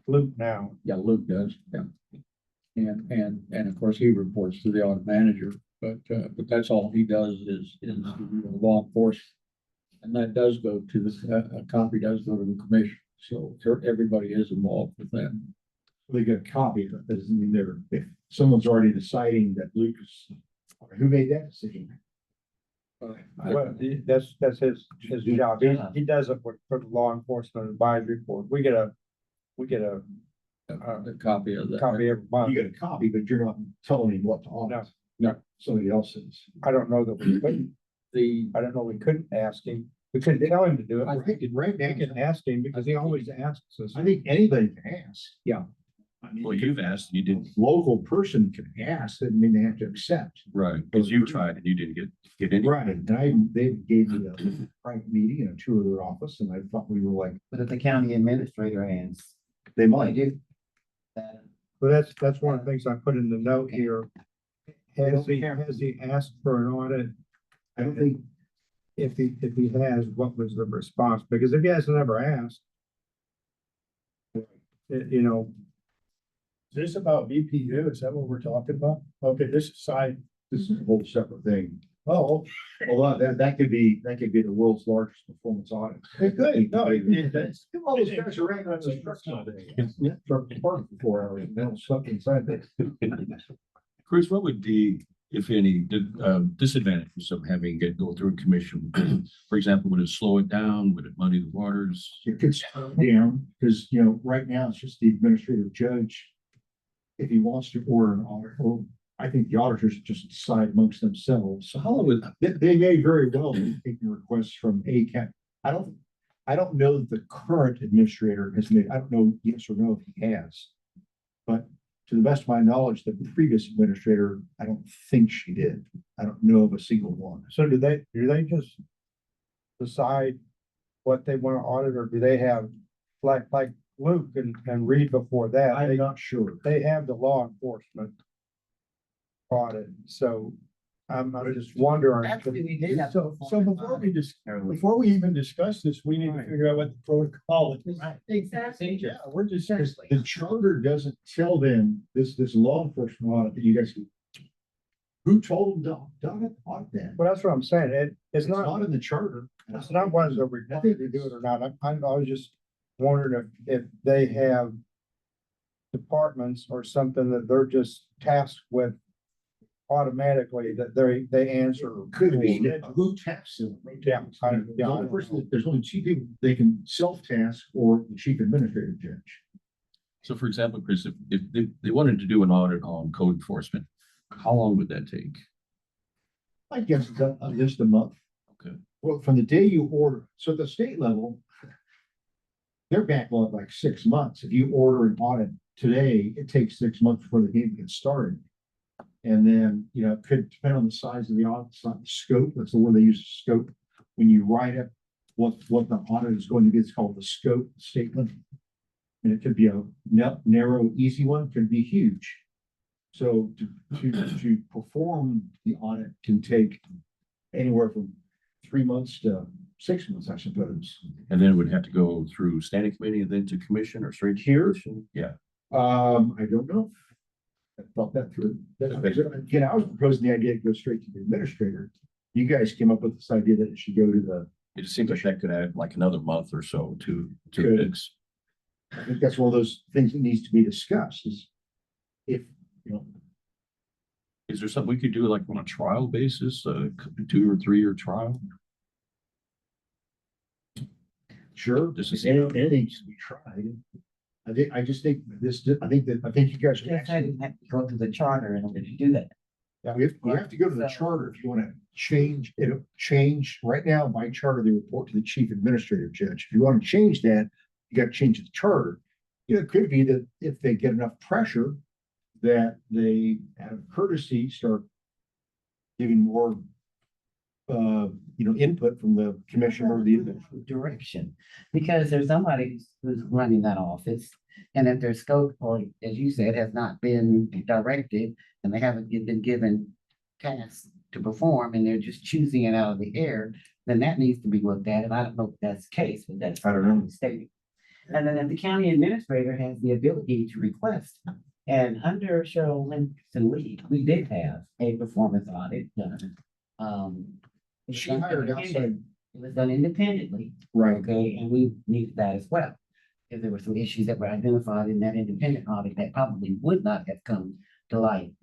Speaker 11: Luke now.
Speaker 5: Yeah, Luke does, yeah. And of course, he reports to the audit manager, but that's all he does is law enforcement. And that does go to a copy does go to the commission, so everybody is involved with that.
Speaker 9: They get a copy of it, doesn't mean they're, if someone's already deciding that Lucas, who made that decision?
Speaker 11: Well, that's his job. He does it for the law enforcement advisory board. We get a
Speaker 5: A copy of that.
Speaker 11: copy every month.
Speaker 9: You get a copy, but you're not telling him what to audit.
Speaker 5: No.
Speaker 9: Somebody else is.
Speaker 11: I don't know that we couldn't, I don't know, we couldn't ask him. We couldn't tell him to do it.
Speaker 9: I think it right
Speaker 11: We
Speaker 9: now,
Speaker 11: can ask him because he always asks us.
Speaker 9: I think anybody can ask.
Speaker 11: Yeah.
Speaker 9: I mean,
Speaker 10: Well, you've asked, and you didn't,
Speaker 9: local person can ask, doesn't mean they have to accept.
Speaker 10: right, because you tried and you didn't get any.
Speaker 9: Right, and they gave me a private meeting and a tour of their office, and I thought we were like,
Speaker 1: But if the county administrator asks,
Speaker 9: they might.
Speaker 1: do. That,
Speaker 11: But that's one of the things I put in the note here. Has he asked for an audit?
Speaker 9: I don't think,
Speaker 11: If he has, what was the response? Because if he hasn't ever asked, you know,
Speaker 8: Is this about BPU? Is that what we're talking about? Okay, this is side.
Speaker 9: this is a whole separate thing.
Speaker 8: Oh,
Speaker 9: Well, that could be the world's largest performance audit.
Speaker 8: it could. No,
Speaker 9: All those guys are right on the trucks all day. Yeah, truck parked for 4 hours, and then stuck inside there.
Speaker 10: Chris, what would be, if any, disadvantages of having it go through a commission? For example, would it slow it down? Would it muddy the waters?
Speaker 9: It could slow down, because, right now it's just the administrative judge. If he wants to order an audit, or I think the auditors just decide amongst themselves.
Speaker 10: So how long would,
Speaker 9: They may very well be taking requests from a county. I don't know that the current administrator has made, I don't know yes or no if he has. But to the best of my knowledge, the previous administrator, I don't think she did. I don't know of a single one.
Speaker 11: so do they just decide what they want to audit, or do they have, like Luke and Reed before that?
Speaker 9: I'm not sure.
Speaker 11: They have the law enforcement audit, so I'm just wondering.
Speaker 1: actually, we did have.
Speaker 8: So before we even discuss this, we need to figure out what the protocol is.
Speaker 4: Exactly.
Speaker 8: Yeah, we're just.
Speaker 9: The charter doesn't tell them this law enforcement audit that you guys. Who told them to audit that?
Speaker 11: Well, that's what I'm saying. It's
Speaker 9: It's
Speaker 11: not,
Speaker 9: not in the charter.
Speaker 11: it's not one that required to do it or not. I was just wondering if they have departments or something that they're just tasked with automatically, that they answer.
Speaker 9: Could be who tasks them.
Speaker 11: Yeah,
Speaker 9: The only person, there's only two people, they can self-task or the chief administrative judge.
Speaker 10: so for example, Chris, if they wanted to do an audit on code enforcement, how long would that take?
Speaker 9: I guess it's at least a month.
Speaker 10: Okay.
Speaker 9: Well, from the day you order, so at the state level, they're backlog like 6 months. If you order an audit today, it takes 6 months before the game gets started. And then, it could depend on the size of the audit, it's not the scope, that's the word they use, scope. When you write up what the audit is going to be, it's called the scope statement. And it could be a narrow, easy one, could be huge. So to perform the audit can take anywhere from 3 months to 6 months, I suppose.
Speaker 10: And then it would have to go through standing committee and then to commission or straight here? Yeah.
Speaker 9: I don't know. I thought that through. Again, I was proposing the idea to go straight to the administrator. You guys came up with this idea that it should go to the,
Speaker 10: It just seems like that could add like another month or so to
Speaker 9: Could.
Speaker 10: fix.
Speaker 9: I think that's one of those things that needs to be discussed is if,
Speaker 10: Is there something we could do like on a trial basis, 2 or 3 year trial?
Speaker 9: sure,
Speaker 10: This is-
Speaker 9: anything should be tried. I just think I think you guys.
Speaker 1: Just had to have to go to the charter in order to do that.
Speaker 9: You have to go to the charter if you want to change, right now by charter, they report to the chief administrative judge. If you want to change that, you got to change the charter. It could be that if they get enough pressure, that they out of courtesy start giving more input from the commission or the
Speaker 1: Direction, because there's somebody who's running that office. And if their scope, or as you said, has not been directed, and they haven't been given tasks to perform, and they're just choosing it out of the air, then that needs to be looked at, and I don't know if that's the case, but that's.
Speaker 9: I don't know.
Speaker 1: Stated. And then the county administrator has the ability to request. And under Cheryl Livingston Lee, we did have a performance audit done. It was
Speaker 2: She
Speaker 1: done
Speaker 2: hired outside.
Speaker 1: independent- It was done independently.
Speaker 2: Right.
Speaker 1: Okay, and we needed that as well. If there were some issues that were identified in that independent audit that probably would not have come to light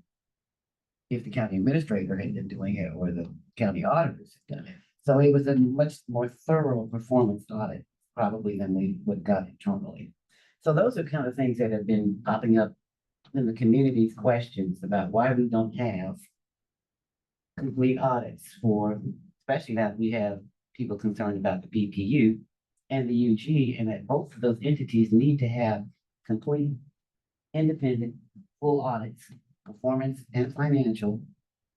Speaker 1: if the county administrator had been doing it or the county auditors had done it. So it was a much more thorough performance audit probably than we would got internally. So those are kind of things that have been popping up in the community's questions about why we don't have complete audits for, especially now that we have people concerned about the BPU and the UG, and that both of those entities need to have complete, independent, full audits, performance and financial,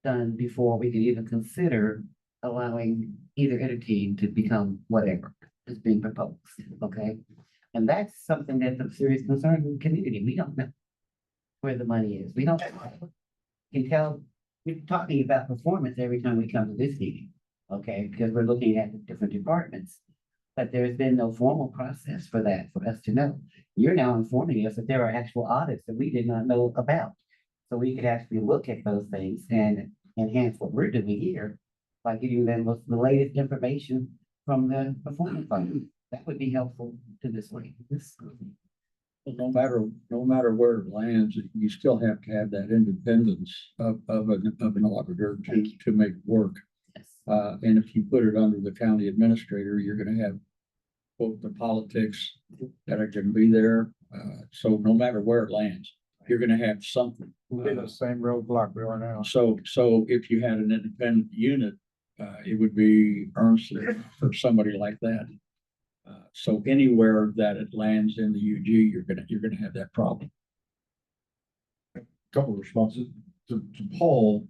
Speaker 1: done before we can even consider allowing either entity to become whatever is being proposed, okay? And that's something that's of serious concern in the community. We don't know where the money is. We don't can tell, we're talking about performance every time we come to this meeting, okay? Because we're looking at the different departments. But there's been no formal process for that, for us to know. You're now informing us that there are actual audits that we did not know about. So we could actually look at those things and enhance what we're doing here by giving them the latest information from the performance fund. That would be helpful to this way.
Speaker 5: No matter where it lands, you still have to have that independence of an auditor to make it work.
Speaker 1: Yes.
Speaker 5: And if you put it under the county administrator, you're gonna have both the politics that are gonna be there. So no matter where it lands, you're gonna have something.
Speaker 2: We're in the same roadblock we are now.
Speaker 5: So if you had an independent unit, it would be Ernst or somebody like that. So anywhere that it lands in the UG, you're gonna have that problem.
Speaker 9: Couple of responses to Paul.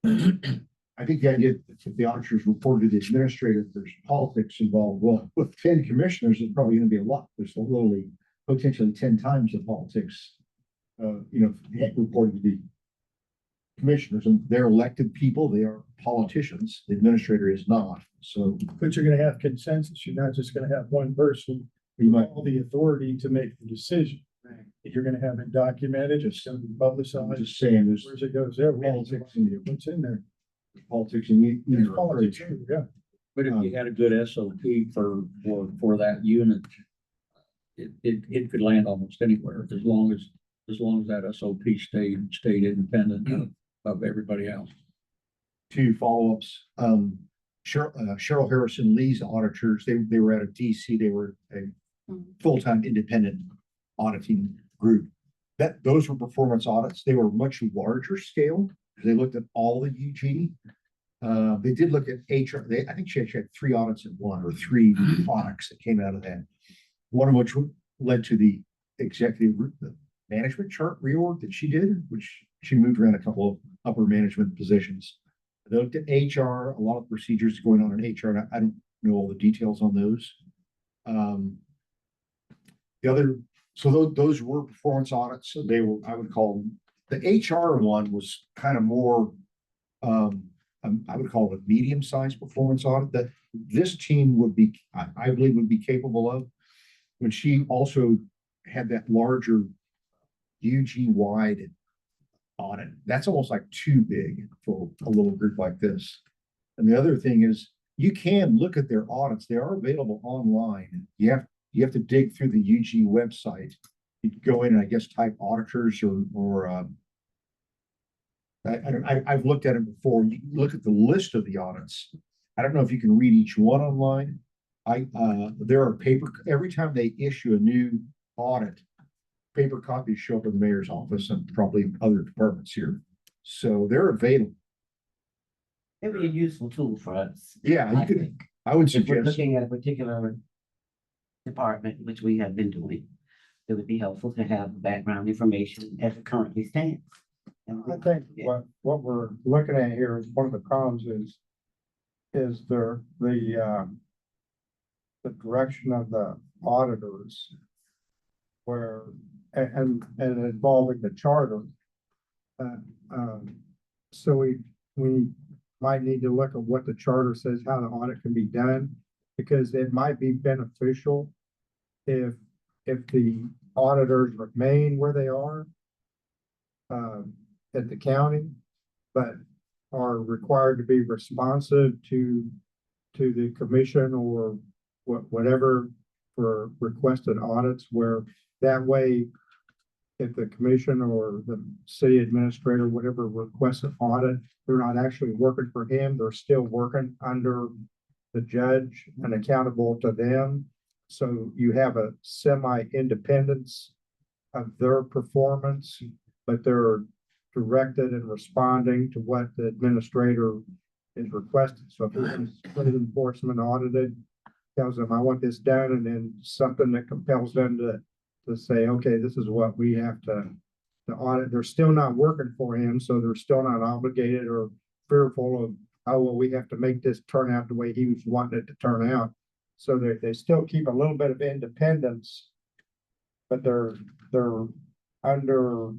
Speaker 9: I think the idea that if the auditors reported to the administrator, there's politics involved. Well, with 10 commissioners, it's probably going to be a lot. There's literally potentially 10 times the politics. Reported to the commissioners, and they're elected people. They are politicians. The administrator is not. So,
Speaker 8: But you're gonna have consensus. You're not just gonna have one person
Speaker 9: you
Speaker 8: with
Speaker 9: might
Speaker 8: all the authority to make the decision. You're gonna have it documented, it's gonna be
Speaker 9: I'm
Speaker 8: publicized.
Speaker 9: just saying there's
Speaker 8: Where's it goes there?
Speaker 9: politics in the
Speaker 8: What's in there?
Speaker 9: politics and
Speaker 8: There's
Speaker 9: either
Speaker 8: politics,
Speaker 9: approach.
Speaker 8: yeah.
Speaker 5: But if you had a good SOP for that unit, it could land almost anywhere as long as that SOP stayed independent of everybody else.
Speaker 9: Two follow-ups. Cheryl Harrison Lee's auditors, they were out of DC. They were a full-time independent auditing group. Those were performance audits. They were much larger scale. They looked at all the UG. They did look at HR. I think she actually had 3 audits in one, or 3 products that came out of that. One of which led to the executive the management chart reorg that she did, which she moved around a couple of upper management positions. They looked at HR, a lot of procedures going on in HR, and I don't know all the details on those. Those were performance audits. So they were, I would call them, the HR one was kind of more, I would call it a medium-sized performance audit that this team would be, I believe would be capable of. When she also had that larger UG-wide audit, that's almost like too big for a little group like this. And the other thing is, you can look at their audits. They are available online. You have to dig through the UG website. You go in and I guess type auditors or I've looked at it before. You look at the list of the audits. I don't know if you can read each one online. There are every time they issue a new audit, paper copies show up in the mayor's office and probably other departments here. So they're available.
Speaker 1: It'd be a useful tool for us.
Speaker 9: Yeah,
Speaker 1: I think.
Speaker 9: I would
Speaker 1: If we're
Speaker 9: suggest,
Speaker 1: looking at a particular department, which we have been doing, it would be helpful to have background information as it currently stands. And
Speaker 11: I think what we're looking at here is one of the problems is the direction of the auditors where, and involving the charter. So we might need to look at what the charter says, how the audit can be done, because it might be beneficial if the auditors remain where they are at the county, but are required to be responsive to the commission or whatever for requested audits, where that way, if the commission or the city administrator, whatever requests an audit, they're not actually working for him, they're still working under the judge and accountable to them. So you have a semi-independence of their performance, but they're directed and responding to what the administrator is requesting. So if it's code enforcement audited, tells them, I want this done, and then something that compels them to say, okay, this is what we have to audit. They're still not working for him, so they're still not obligated or fearful of, oh, well, we have to make this turn out the way he was wanting it to turn out. So they still keep a little bit of independence, but they're under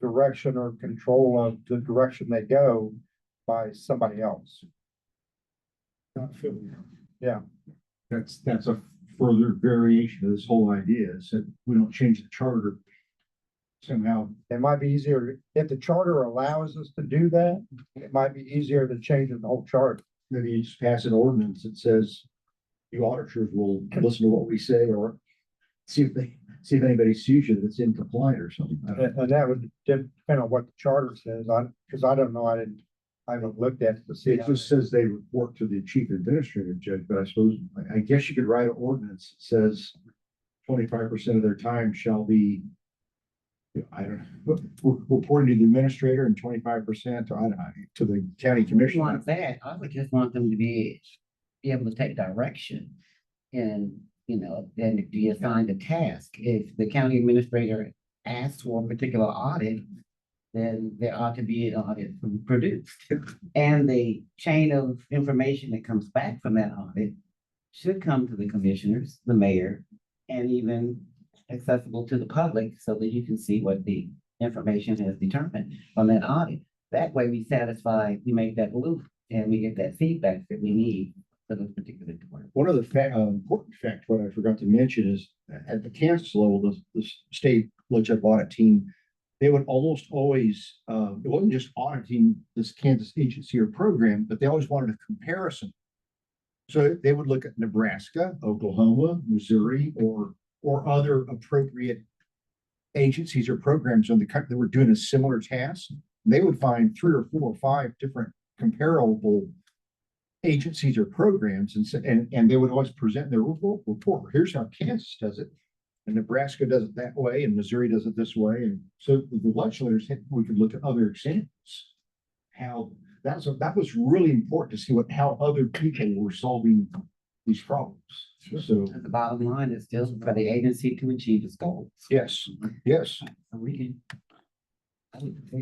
Speaker 11: direction or control of the direction they go by somebody else. Yeah.
Speaker 9: That's a further variation of this whole idea, is that we don't change the charter somehow.
Speaker 11: It might be easier, if the charter allows us to do that, it might be easier to change the whole charter.
Speaker 9: Maybe you just pass an ordinance that says you auditors will listen to what we say, or see if anybody sues you that's in compliant or something.
Speaker 11: And that would depend on what the charter says, because I don't know, I haven't looked at it to see.
Speaker 9: It just says they report to the chief administrative judge, but I suppose, I guess you could write an ordinance that says 25% of their time shall be, I don't know, reporting to the administrator, and 25% to the county
Speaker 1: I
Speaker 9: commission.
Speaker 1: want that. I would just want them to be able to take direction and, then be assigned a task. If the county administrator asks for a particular audit, then there ought to be an audit produced. And the chain of information that comes back from that audit should come to the commissioners, the mayor, and even accessible to the public so that you can see what the information has determined from that audit. That way we make that loop and we get that feedback that we need for those particular departments.
Speaker 9: One of the important facts, what I forgot to mention, is at the Kansas level, the state legislative audit team, they would almost always, it wasn't just auditing this Kansas agency or program, but they always wanted a comparison. So they would look at Nebraska, Oklahoma, Missouri, or other appropriate agencies or programs in the country that were doing a similar task. They would find 3 or 4 or 5 different comparable agencies or programs, and they would always present their report. Here's how Kansas does it, and Nebraska does it that way, and Missouri does it this way. And so the legislators, we could look at other examples. How that was really important to see how other people were solving these problems. So
Speaker 1: The bottom line is still for the agency to achieve its goals.
Speaker 9: yes.
Speaker 1: So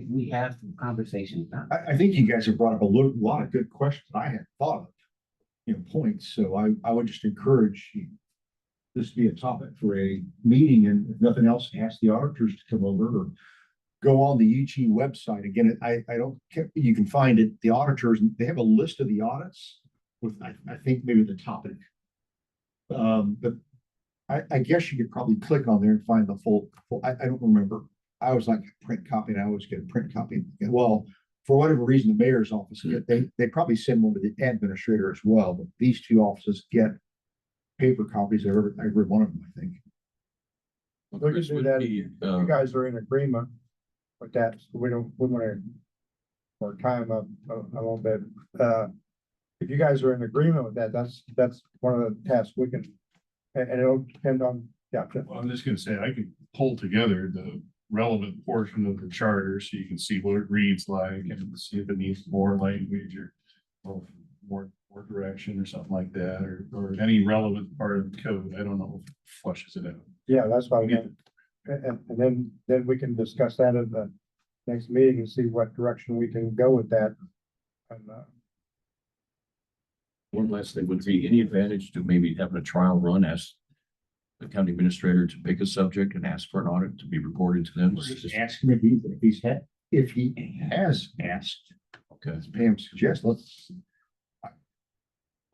Speaker 1: we have some conversations now.
Speaker 9: I think you guys have brought up a lot of good questions I hadn't thought of, points. So I would just encourage this to be a topic for a meeting, and if nothing else, ask the auditors to come over or go on the UG website. Again, you can find it. The auditors, they have a list of the audits with, I think maybe the topic. But I guess you could probably click on there and find the full, I don't remember. I always like a print copy, and I always get a print copy. Well, for whatever reason, the mayor's office, they probably send one to the administrator as well, but these 2 offices get paper copies of every one of them, I think.
Speaker 11: We can do that. You guys are in agreement with that, so we want to our time up a little bit. If you guys are in agreement with that, that's one of the tasks we can, and it'll depend on,
Speaker 6: Well, I'm just gonna say, I can pull together the relevant portion of the charter so you can see what it reads like and see if it needs more language or more direction or something like that, or any relevant part of the code. I don't know if it flushes it out.
Speaker 11: Yeah, that's what I meant. And then we can discuss that at the next meeting and see what direction we can go with that. And,
Speaker 10: One last thing, would be any advantage to maybe having a trial run, as the county administrator to pick a subject and ask for an audit to be reported to them?
Speaker 9: Just ask him if he has asked.
Speaker 10: Okay.
Speaker 9: As Pam suggests,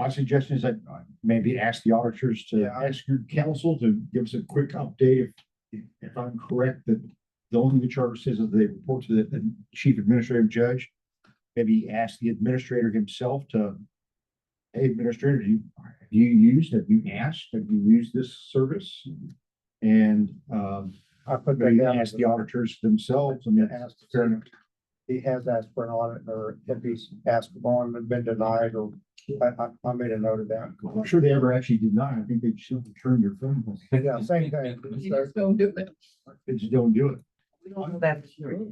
Speaker 9: My suggestion is that maybe ask the auditors to
Speaker 11: Yeah.
Speaker 9: ask your council to give us a quick update if I'm correct, that the only the charter says that they report to the chief administrative judge. Maybe ask the administrator himself to, hey, administrator, have you asked, have you used this service? And
Speaker 11: I put that
Speaker 9: maybe
Speaker 11: down.
Speaker 9: ask the auditors themselves. I mean,
Speaker 11: Asked
Speaker 9: fair enough.
Speaker 11: He has asked for an audit, or if he's asked for one and been denied, or I made a note of that.
Speaker 9: I'm sure they ever actually did not. I think they just returned their phone calls.
Speaker 11: Yeah, same thing.
Speaker 4: You just don't do it.
Speaker 9: They just don't do it.
Speaker 1: We don't know that for sure.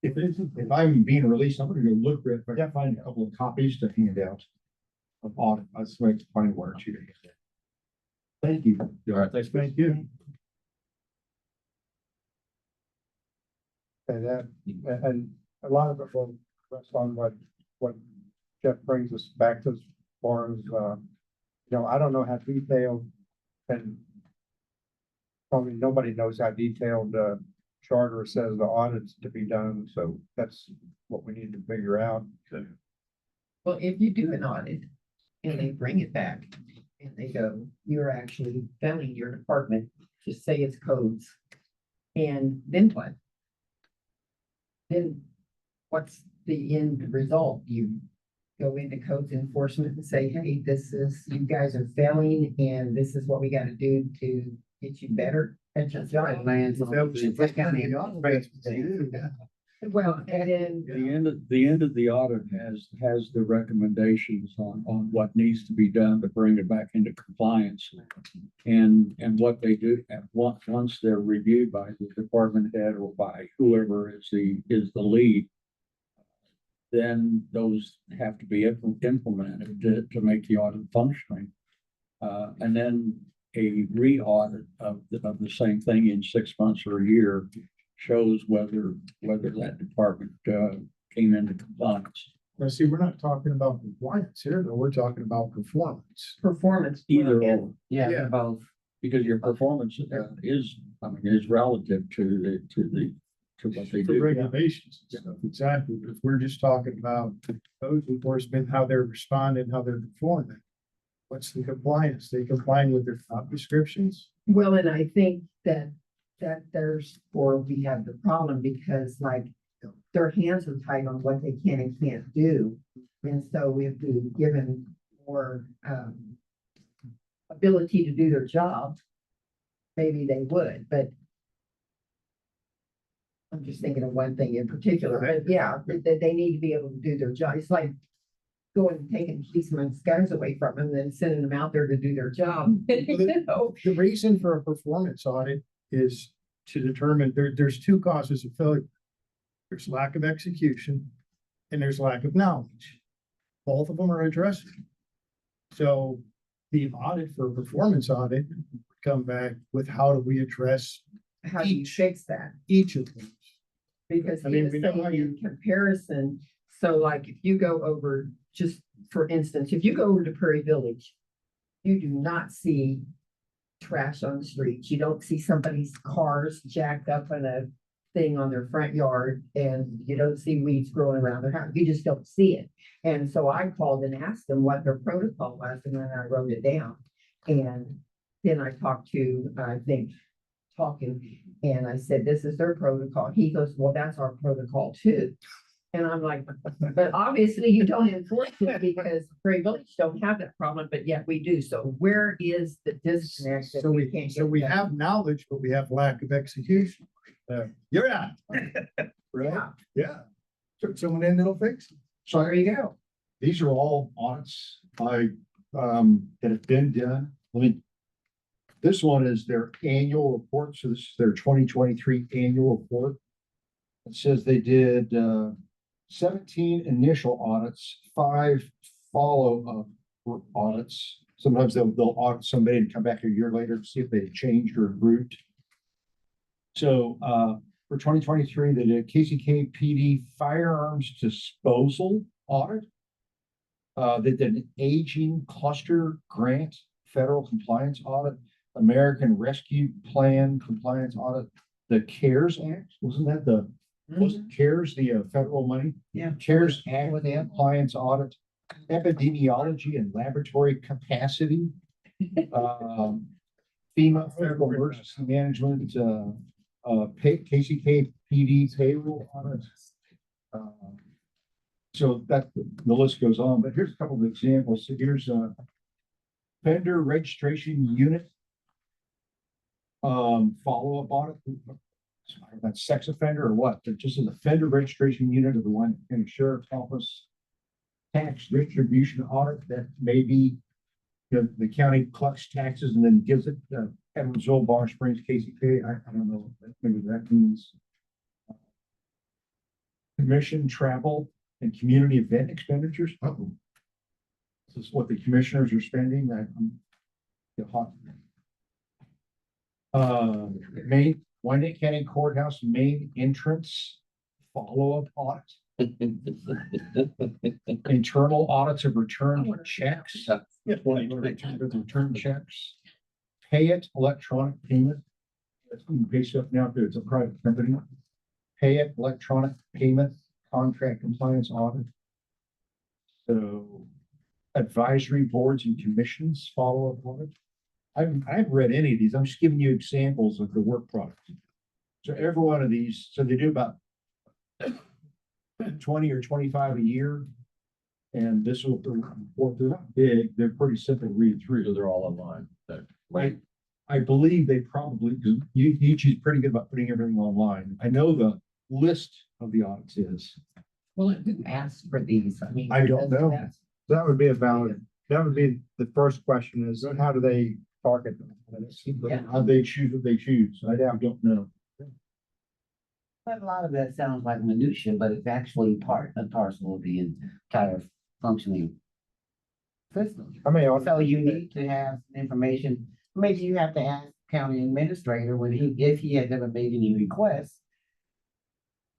Speaker 9: If I'm being released, I'm gonna go look for it. If I can find a couple of copies to hand out of audit, I just like to find one or two. to hand out. Thank you.
Speaker 10: All right, thanks.
Speaker 11: Thank you. And and a lot of it will rest on what Jeff brings us back to as far as, I don't know how detailed, and probably nobody knows how detailed, charter says the audits to be done, so that's what we need to figure out.
Speaker 4: Well, if you do an audit and they bring it back and they go, you're actually failing your department, just say it's codes. And then what? Then what's the end result? You go into codes enforcement and say, hey, you guys are failing and this is what we gotta do to get you better at your job. Well, and then.
Speaker 5: The end of the audit has the recommendations on what needs to be done to bring it back into compliance. And what they do, once they're reviewed by the department head or by whoever is the lead, then those have to be implemented to make the audit functioning. And then a re-audit of the same thing in 6 months or a year shows whether that department came into compliance.
Speaker 2: Now, see, we're not talking about compliance here, though. We're talking about performance.
Speaker 4: Performance.
Speaker 5: Either
Speaker 4: Well,
Speaker 5: or,
Speaker 1: Yeah, both.
Speaker 5: because your performance is relative to what they
Speaker 2: For
Speaker 5: do.
Speaker 2: regulations and stuff, exactly. But if we're just talking about code enforcement, how they're responding, how they're performing. What's the compliance? They complying with their job descriptions?
Speaker 4: Well, and I think that there's, or we have the problem because like their hands are tied on what they can and can't do. And so if we given more ability to do their job, maybe they would, but I'm just thinking of one thing in particular, but yeah, that they need to be able to do their job. It's like going and taking policemen's guns away from them and then sending them out there to do their job. You know?
Speaker 2: The reason for a performance audit is to determine there's two causes of failure. There's lack of execution and there's lack of knowledge. Both of them are addressed. So the audit for a performance audit would come back with how do we address
Speaker 4: How do you fix that?
Speaker 2: each of them?
Speaker 4: Because
Speaker 2: I
Speaker 4: he
Speaker 2: mean,
Speaker 4: was
Speaker 2: we know
Speaker 4: saying
Speaker 2: how
Speaker 4: in comparison, so like if you go over, just for instance, if you go over to Prairie Village, you do not see trash on the streets. You don't see somebody's cars jacked up in a thing on their front yard, and you don't see weeds growing around their house. You just don't see it. And so I called and asked them what their protocol was, and then I wrote it down. And then I talked to, and I said, this is their protocol. He goes, well, that's our protocol too. And I'm like, but obviously you don't enforce it because Prairie Village don't have that problem, but yet we do. So where is the disconnect? that
Speaker 2: So we,
Speaker 4: can't
Speaker 2: so
Speaker 4: get
Speaker 2: we
Speaker 4: done?
Speaker 2: have knowledge, but we have lack of execution. You're not. Right?
Speaker 4: Yeah.
Speaker 2: Yeah. Took someone in that'll fix it.
Speaker 4: So there you go.
Speaker 9: These are all audits that have been done. This one is their annual report. So this is their 2023 annual report. It says they did 17 initial audits, 5 follow-up audits. Sometimes they'll audit somebody and come back a year later to see if they changed or improved. So for 2023, they did KCK PD firearms disposal audit. They did an aging cluster grant federal compliance audit, American Rescue Plan compliance audit, the CARES Act. Wasn't
Speaker 4: Mm-hmm.
Speaker 9: CARES the federal money?
Speaker 4: Yeah.
Speaker 9: CARES Act compliance audit, epidemiology and laboratory capacity. FEMA, federal emergency management, KCK PD payroll audits. So that, the list goes on, but here's a couple of examples. So here's a vendor registration unit. Follow-up audit. That's sex offender or what? But just as a vendor registration unit of the Wyandotte County Sheriff's Office. Tax distribution audit that may be, the county collects taxes and then gives it, Evansville, Bar Springs, KCK. I don't know what maybe that means. Commission, travel, and community event expenditures. This is what the commissioners are spending. Main Wyandotte County Courthouse main entrance follow-up audit. Internal audits of return checks. Return checks. Pay it electronic payment. That's being based up now because it's a private company. Pay it electronic payment contract compliance audit. So advisory boards and commissions follow-up audit. I haven't read any of these. I'm just giving you examples of the work product. So every one of these, so they do about 20 or 25 a year. And this will, they're not big, they're pretty simple to read through.
Speaker 10: So they're all online.
Speaker 9: I believe they probably, because YouTube's pretty good about putting everything online. I know the list of the audits is.
Speaker 1: Well, it didn't ask for these. I mean.
Speaker 9: I don't know.
Speaker 11: That would be a valid, that would be the first question is, how do they target them?
Speaker 1: Yeah.
Speaker 9: How they choose what they choose. I don't know.
Speaker 1: But a lot of that sounds like minutia, but it's actually part and parcel of the entire functioning system.
Speaker 11: I mean,
Speaker 1: So you need to have information. Maybe you have to ask county administrator when if he has ever made any requests.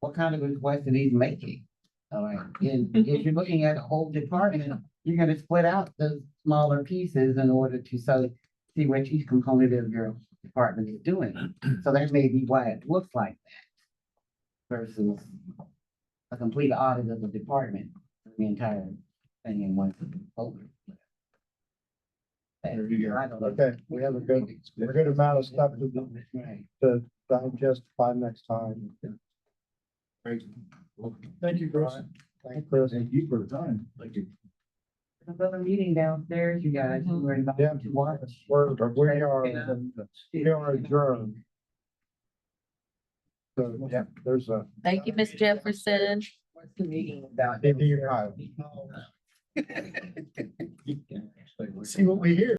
Speaker 1: What kind of request that he's making? All right, and if you're looking at a whole department, you're gonna split out the smaller pieces in order to see what each component of your department is doing. So that may be why it looks like that versus a complete audit of the department, the entire thing in one folder.
Speaker 9: There you go.
Speaker 1: I don't know.
Speaker 11: okay, we have a good amount of stuff to digest by next time.
Speaker 9: Great.
Speaker 11: Thank you, Chris. Thanks, Chris.
Speaker 9: Thank you for the time. Thank you.
Speaker 1: Another meeting downstairs, you guys, you worried about
Speaker 11: Yeah.
Speaker 1: to watch.
Speaker 11: We are adjourned. So, yeah, there's a.
Speaker 7: Thank you, Ms. Jefferson.
Speaker 1: What's the meeting about?
Speaker 11: Maybe you have.
Speaker 9: See what we hear.